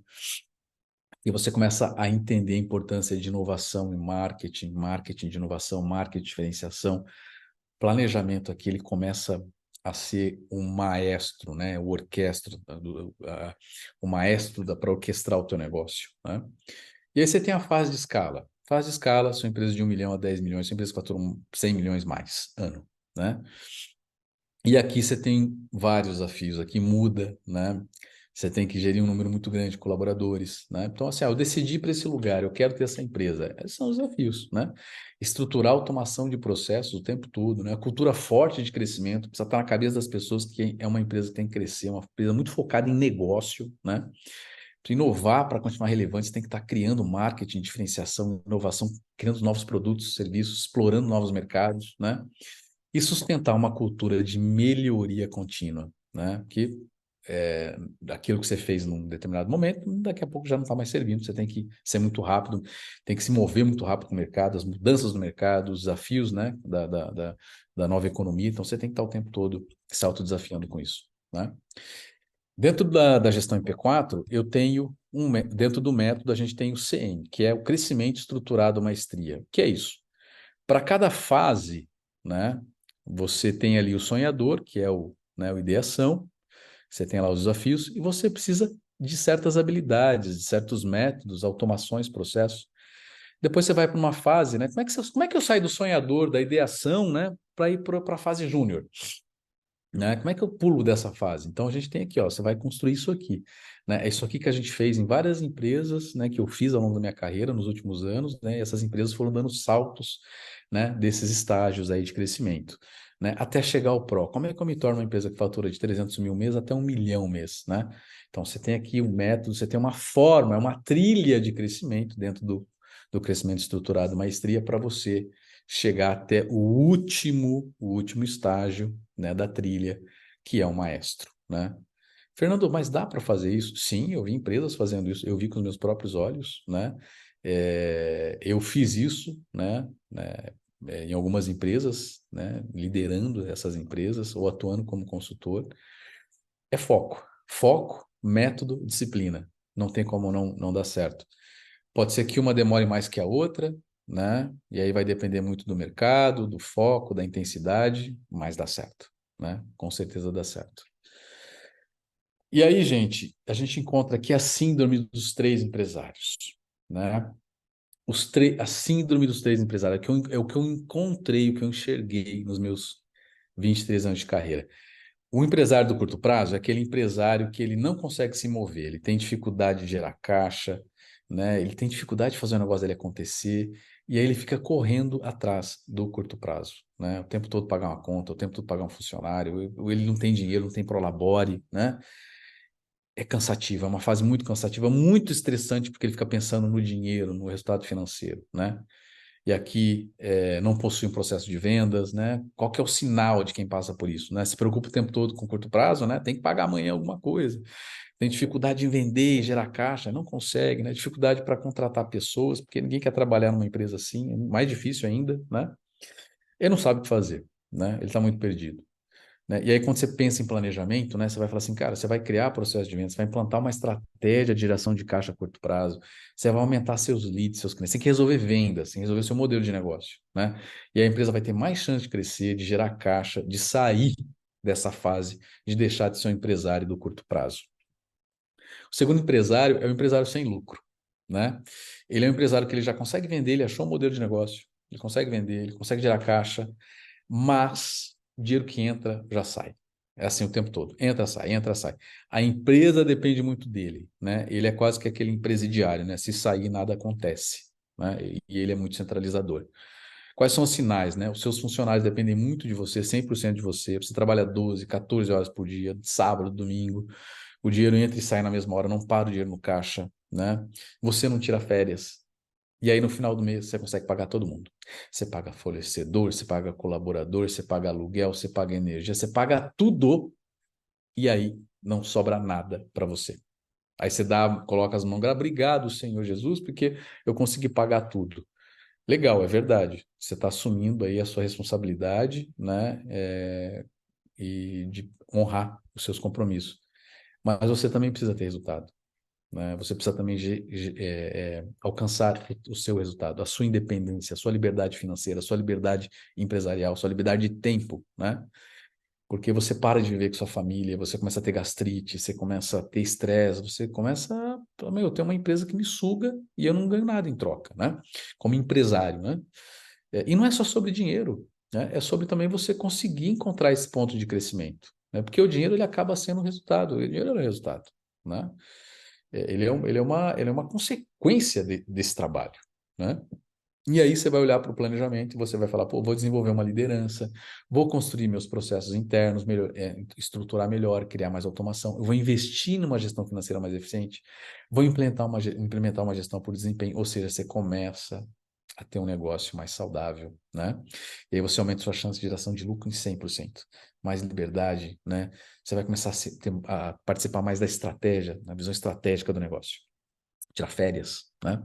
E você começa a entender a importância de inovação em marketing, marketing de inovação, marketing de diferenciação. Planejamento aqui, ele começa a ser um maestro, né? O orquestra, o maestro para orquestrar o teu negócio, né? E aí você tem a fase de escala. Fase de escala, sua empresa de 1 milhão a 10 milhões, sua empresa que fatura 100 milhões mais ano, né? E aqui você tem vários desafios, aqui muda, né? Você tem que gerir um número muito grande de colaboradores, né? Então, assim, eu decidi para esse lugar, eu quero ter essa empresa. Esses são os desafios, né? Estruturar a automação de processos o tempo todo, né? A cultura forte de crescimento, precisa estar na cabeça das pessoas que é uma empresa que tem que crescer, uma empresa muito focada em negócio, né? Para inovar, para continuar relevante, você tem que estar criando marketing, diferenciação, inovação, criando novos produtos, serviços, explorando novos mercados, né? E sustentar uma cultura de melhoria contínua, né? Que aquilo que você fez num determinado momento, daqui a pouco já não está mais servindo. Você tem que ser muito rápido, tem que se mover muito rápido com o mercado, as mudanças no mercado, os desafios, né? Da nova economia. Então, você tem que estar o tempo todo se autodesafiando com isso, né? Dentro da gestão em P4, eu tenho dentro do método, a gente tem o CM, que é o crescimento estruturado maestria. O que é isso? Para cada fase, né, você tem ali o sonhador, que é o ideação, você tem lá os desafios, e você precisa de certas habilidades, de certos métodos, automações, processos. Depois você vai para uma fase, né? Como é que eu saio do sonhador, da ideação, né, para ir para a fase júnior? Né? Como é que eu pulo dessa fase? Então a gente tem aqui, ó, você vai construir isso aqui, né? É isso aqui que a gente fez em várias empresas, né, que eu fiz ao longo da minha carreira nos últimos anos, né? E essas empresas foram dando saltos, né, desses estágios aí de crescimento, né, até chegar ao Pro. Como é que eu me torno uma empresa que fatura de 300 mil mês até 1 milhão mês, né? Então você tem aqui um método, você tem uma forma, é uma trilha de crescimento dentro do crescimento estruturado maestria para você chegar até o último estágio, né, da trilha, que é o maestro, né? Fernando, mas dá para fazer isso? Sim, eu vi empresas fazendo isso, eu vi com os meus próprios olhos, né? Eu fiz isso, em algumas empresas, né? Liderando essas empresas ou atuando como consultor. É foco, método, disciplina. Não tem como não dar certo. Pode ser que uma demore mais que a outra, né? E aí vai depender muito do mercado, do foco, da intensidade, mas dá certo, né? Com certeza dá certo. E aí, gente, a gente encontra aqui a síndrome dos três empresários, né? A síndrome dos três empresários, é o que eu encontrei, o que eu enxerguei nos meus 23 anos de carreira. O empresário do curto prazo é aquele empresário que ele não consegue se mover, ele tem dificuldade de gerar caixa, né? Ele tem dificuldade de fazer o negócio dele acontecer, e aí ele fica correndo atrás do curto prazo, né? O tempo todo pagar uma conta, o tempo todo pagar um funcionário, ou ele não tem dinheiro, não tem prolabore, né? É cansativo, é uma fase muito cansativa, muito estressante, porque ele fica pensando no dinheiro, no resultado financeiro, né? E aqui não possui um processo de vendas, né? Qual que é o sinal de quem passa por isso, né? Se preocupa o tempo todo com curto prazo, né? Tem que pagar amanhã alguma coisa. Tem dificuldade em vender, gerar caixa, não consegue, né? Dificuldade para contratar pessoas, porque ninguém quer trabalhar numa empresa assim, é mais difícil ainda, né? Ele não sabe o que fazer, né? Ele está muito perdido. Né? E aí, quando você pensa em planejamento, né, você vai falar assim, cara, você vai criar processo de venda, você vai implantar uma estratégia de geração de caixa a curto prazo, você vai aumentar seus leads, seus clientes, você tem que resolver vendas, tem que resolver seu modelo de negócio, né? E a empresa vai ter mais chance de crescer, de gerar caixa, de sair dessa fase, de deixar de ser um empresário do curto prazo. O segundo empresário é o empresário sem lucro, né? Ele é um empresário que ele já consegue vender, ele achou um modelo de negócio, ele consegue vender, ele consegue gerar caixa, mas o dinheiro que entra já sai. É assim o tempo todo. Entra, sai, entra, sai. A empresa depende muito dele, né? Ele é quase que aquele empresidiário, né? Se sair, nada acontece, né? E ele é muito centralizador. Quais são os sinais, né? Os seus funcionários dependem muito de você, 100% de você. Você trabalha 12, 14 horas por dia, sábado, domingo. O dinheiro entra e sai na mesma hora, não para o dinheiro no caixa, né? Você não tira férias. E aí, no final do mês, você consegue pagar todo mundo. Você paga fornecedor, você paga colaborador, você paga aluguel, você paga energia, você paga tudo. E aí, não sobra nada para você. Aí você coloca as mãos, obrigado, Senhor Jesus, porque eu consegui pagar tudo. Legal, é verdade. Você está assumindo aí a sua responsabilidade, né? E de honrar os seus compromissos. Mas você também precisa ter resultado, né? Você precisa também alcançar o seu resultado, a sua independência, a sua liberdade financeira, a sua liberdade empresarial, a sua liberdade de tempo, né? Porque você para de viver com sua família, você começa a ter gastrite, você começa a ter estresse, você começa a, meu, eu tenho uma empresa que me suga e eu não ganho nada em troca, né? Como empresário, né? E não é só sobre dinheiro, né? É sobre também você conseguir encontrar esse ponto de crescimento, né? Porque o dinheiro ele acaba sendo o resultado, o dinheiro é o resultado, né? Ele é uma consequência desse trabalho, né? E aí você vai olhar para o planejamento e você vai falar, pô, vou desenvolver uma liderança, vou construir meus processos internos, estruturar melhor, criar mais automação, eu vou investir numa gestão financeira mais eficiente, vou implementar uma gestão por desempenho, ou seja, você começa a ter um negócio mais saudável, né? E aí você aumenta sua chance de geração de lucro em 100%. Mais liberdade, né? Você vai começar a participar mais da estratégia, da visão estratégica do negócio. Tirar férias, né?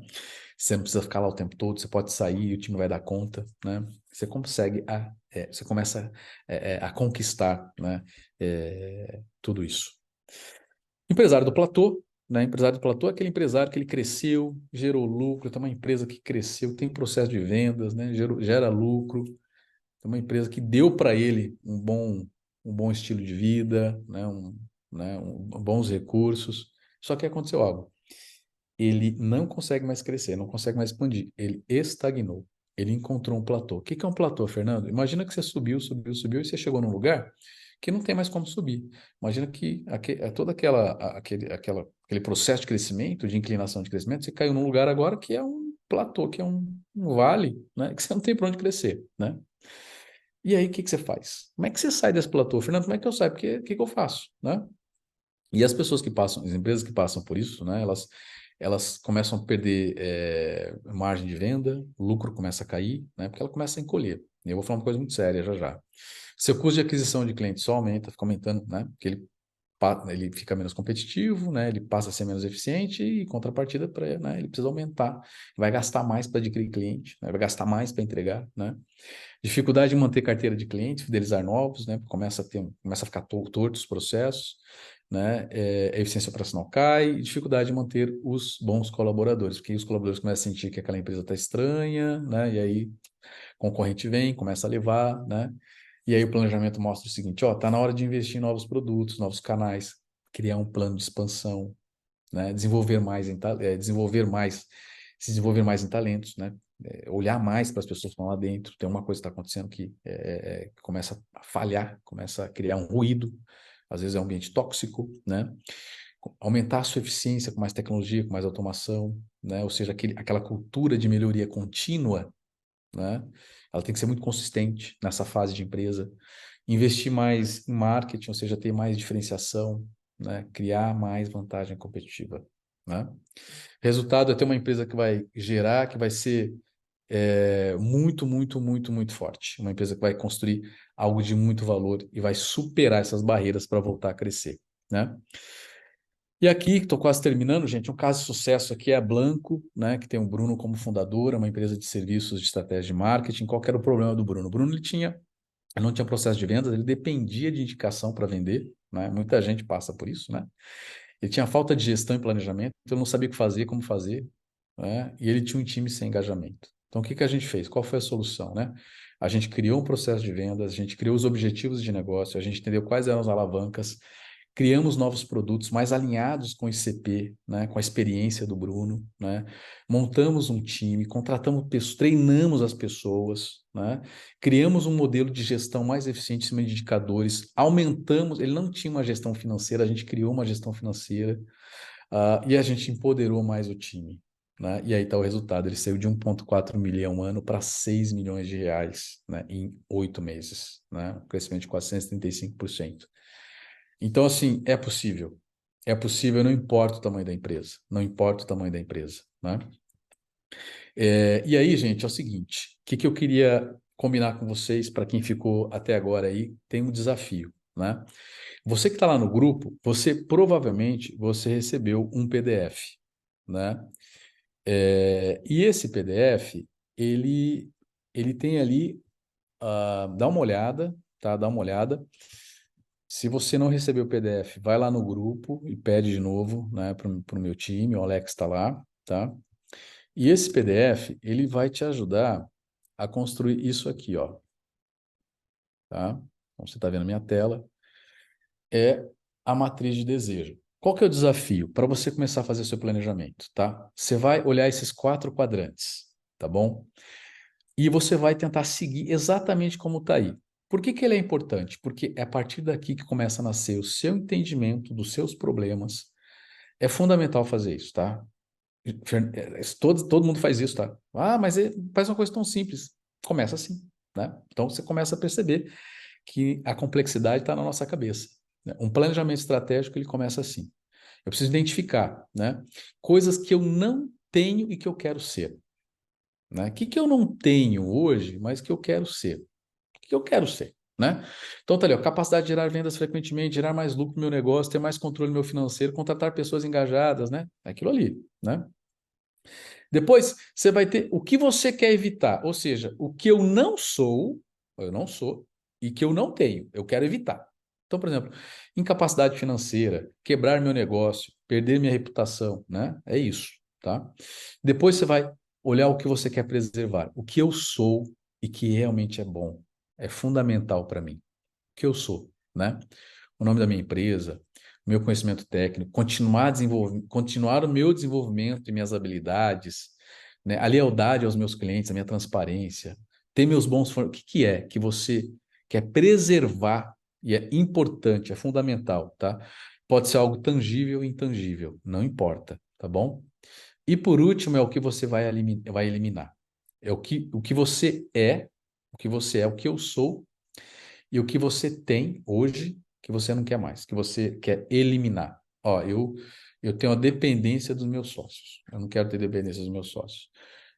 Você não precisa ficar lá o tempo todo, você pode sair e o time vai dar conta, né? Você consegue, você começa a conquistar, né? Tudo isso. Empresário do platô, né? Empresário do platô é aquele empresário que ele cresceu, gerou lucro, tem uma empresa que cresceu, tem processo de vendas, né? Gera lucro, tem uma empresa que deu para ele um bom estilo de vida, bons recursos. Só que aconteceu algo. Ele não consegue mais crescer, não consegue mais expandir. Ele estagnou. Ele encontrou um platô. O que que é um platô, Fernando? Imagina que você subiu e você chegou num lugar que não tem mais como subir. Imagina que todo aquele processo de crescimento, de inclinação de crescimento, você caiu num lugar agora que é um platô, que é um vale, né? Que você não tem para onde crescer, né? E aí, o que que você faz? Como é que você sai desse platô, Fernando? Como é que eu saio? Porque o que que eu faço, né? E as pessoas que passam, as empresas que passam por isso, né, elas começam a perder margem de venda, o lucro começa a cair, né, porque ela começa a encolher. E eu vou falar uma coisa muito séria já já. Seu custo de aquisição de cliente só aumenta, fica aumentando, né, porque ele fica menos competitivo, né, ele passa a ser menos eficiente e, em contrapartida, né, ele precisa aumentar, vai gastar mais para adquirir cliente, né, vai gastar mais para entregar, né. Dificuldade de manter carteira de cliente, fidelizar novos, né? Começa a ficar torto os processos, né? A eficiência operacional cai, e dificuldade de manter os bons colaboradores, porque aí os colaboradores começam a sentir que aquela empresa está estranha, né? E aí concorrente vem, começa a levar, né? E aí o planejamento mostra o seguinte, ó, tá na hora de investir em novos produtos, novos canais, criar um plano de expansão, né? Se desenvolver mais em talentos, né? Olhar mais para as pessoas que estão lá dentro. Tem uma coisa que está acontecendo que começa a falhar, começa a criar um ruído, às vezes é um ambiente tóxico, né? Aumentar a sua eficiência com mais tecnologia, com mais automação, né? Ou seja, aquela cultura de melhoria contínua, né? Ela tem que ser muito consistente nessa fase de empresa. Investir mais em marketing, ou seja, ter mais diferenciação, né? Criar mais vantagem competitiva, né? Resultado é ter uma empresa que vai gerar, que vai ser muito, muito, muito, muito forte. Uma empresa que vai construir algo de muito valor e vai superar essas barreiras para voltar a crescer, né? E aqui, estou quase terminando, gente, um caso de sucesso aqui é a Blanco, né, que tem o Bruno como fundador, é uma empresa de serviços de estratégia de marketing. Qual que era o problema do Bruno? O Bruno ele não tinha processo de vendas, ele dependia de indicação para vender, né? Muita gente passa por isso, né? Ele tinha falta de gestão e planejamento, então ele não sabia o que fazer, como fazer, né? E ele tinha um time sem engajamento. Então, o que que a gente fez? Qual foi a solução, né? A gente criou um processo de vendas, a gente criou os objetivos de negócio, a gente entendeu quais eram as alavancas, criamos novos produtos mais alinhados com o ICP, né? Com a experiência do Bruno, né? Montamos um time, contratamos pessoas, treinamos as pessoas, né? Criamos um modelo de gestão mais eficiente em cima de indicadores, aumentamos, ele não tinha uma gestão financeira, a gente criou uma gestão financeira, e a gente empoderou mais o time, né? E aí está o resultado, ele saiu de 1,4 milhão ano para 6 milhões de reais, né? Em 8 meses, né? Um crescimento de 435%. Então, assim, é possível. É possível, não importa o tamanho da empresa. Não importa o tamanho da empresa, né? E aí, gente, é o seguinte, o que que eu queria combinar com vocês, para quem ficou até agora aí, tem um desafio, né? Você que está lá no grupo, você provavelmente você recebeu um PDF, né? E esse PDF, ele tem ali, dá uma olhada, tá? Dá uma olhada. Se você não recebeu o PDF, vai lá no grupo e pede de novo, né, para o meu time, o Alex está lá, tá? E esse PDF, ele vai te ajudar a construir isso aqui, ó, tá? Então, você está vendo a minha tela, é a matriz de desejo. Qual que é o desafio para você começar a fazer seu planejamento, tá? Você vai olhar esses 4 quadrantes, tá bom? E você vai tentar seguir exatamente como está aí. Por que que ele é importante? Porque é a partir daqui que começa a nascer o seu entendimento dos seus problemas. É fundamental fazer isso, tá? Todo mundo faz isso, tá? Ah, mas faz uma coisa tão simples. Começa assim, né? Então você começa a perceber que a complexidade está na nossa cabeça, né? Um planejamento estratégico ele começa assim. Eu preciso identificar, né, coisas que eu não tenho e que eu quero ser, né? O que que eu não tenho hoje, mas que eu quero ser? O que eu quero ser, né? Então tá ali, ó, capacidade de gerar vendas frequentemente, gerar mais lucro no meu negócio, ter mais controle no meu financeiro, contratar pessoas engajadas, né? É aquilo ali, né? Depois você vai ter o que você quer evitar, ou seja, o que eu não sou, e que eu não tenho, eu quero evitar. Então, por exemplo, incapacidade financeira, quebrar meu negócio, perder minha reputação, né? É isso, tá? Depois você vai olhar o que você quer preservar, o que eu sou e que realmente é bom, é fundamental para mim. O que eu sou, né? O nome da minha empresa, meu conhecimento técnico, continuar o meu desenvolvimento e minhas habilidades, né? A lealdade aos meus clientes, a minha transparência, ter meus bons O que que é que você quer preservar e é importante, é fundamental, tá? Pode ser algo tangível ou intangível, não importa, tá bom? E por último é o que você vai eliminar. É o que você é, o que você é, o que eu sou e o que você tem hoje que você não quer mais, que você quer eliminar. Ó, eu tenho a dependência dos meus sócios. Eu não quero ter dependência dos meus sócios.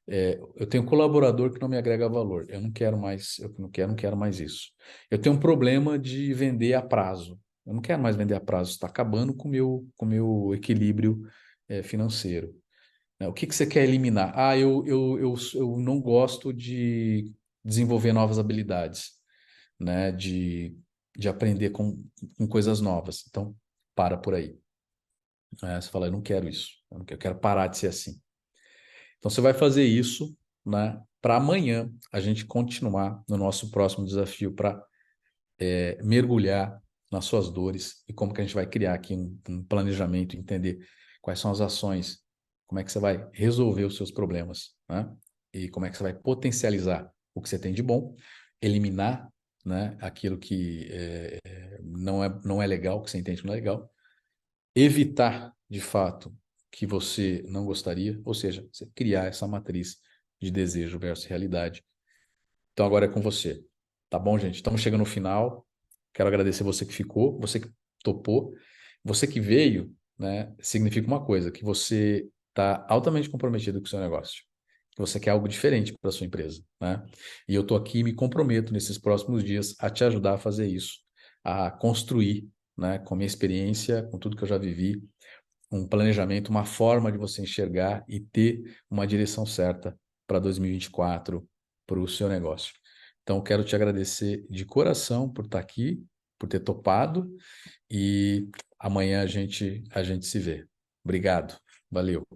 Eu tenho um colaborador que não me agrega valor. Eu não quero mais, eu não quero mais isso. Eu tenho um problema de vender a prazo. Eu não quero mais vender a prazo. Está acabando com com o meu equilíbrio, financeiro. Né? O que que você quer eliminar? Ah, eu não gosto de desenvolver novas habilidades, né? De aprender com coisas novas. Então, para por aí. Você fala, eu não quero isso. Eu quero parar de ser assim. Então, você vai fazer isso, né? Para amanhã a gente continuar no nosso próximo desafio para mergulhar nas suas dores e como que a gente vai criar aqui um planejamento, entender quais são as ações, como é que você vai resolver os seus problemas, né? E como é que você vai potencializar o que você tem de bom, eliminar, né, aquilo que não é legal, que você entende que não é legal, evitar, de fato, que você não gostaria, ou seja, você criar essa matriz de desejo versus realidade. Então agora é com você. Tá bom, gente? Estamos chegando no final. Quero agradecer você que ficou, você que topou, você que veio, né? Significa uma coisa, que você está altamente comprometido com o seu negócio, que você quer algo diferente para a sua empresa, né? E eu estou aqui e me comprometo nesses próximos dias a te ajudar a fazer isso, a construir, né? Com a minha experiência, com tudo que eu já vivi, um planejamento, uma forma de você enxergar e ter uma direção certa para 2024, para o seu negócio. Então, eu quero te agradecer de coração por estar aqui, por ter topado e amanhã a gente se vê. Obrigado. Valeu.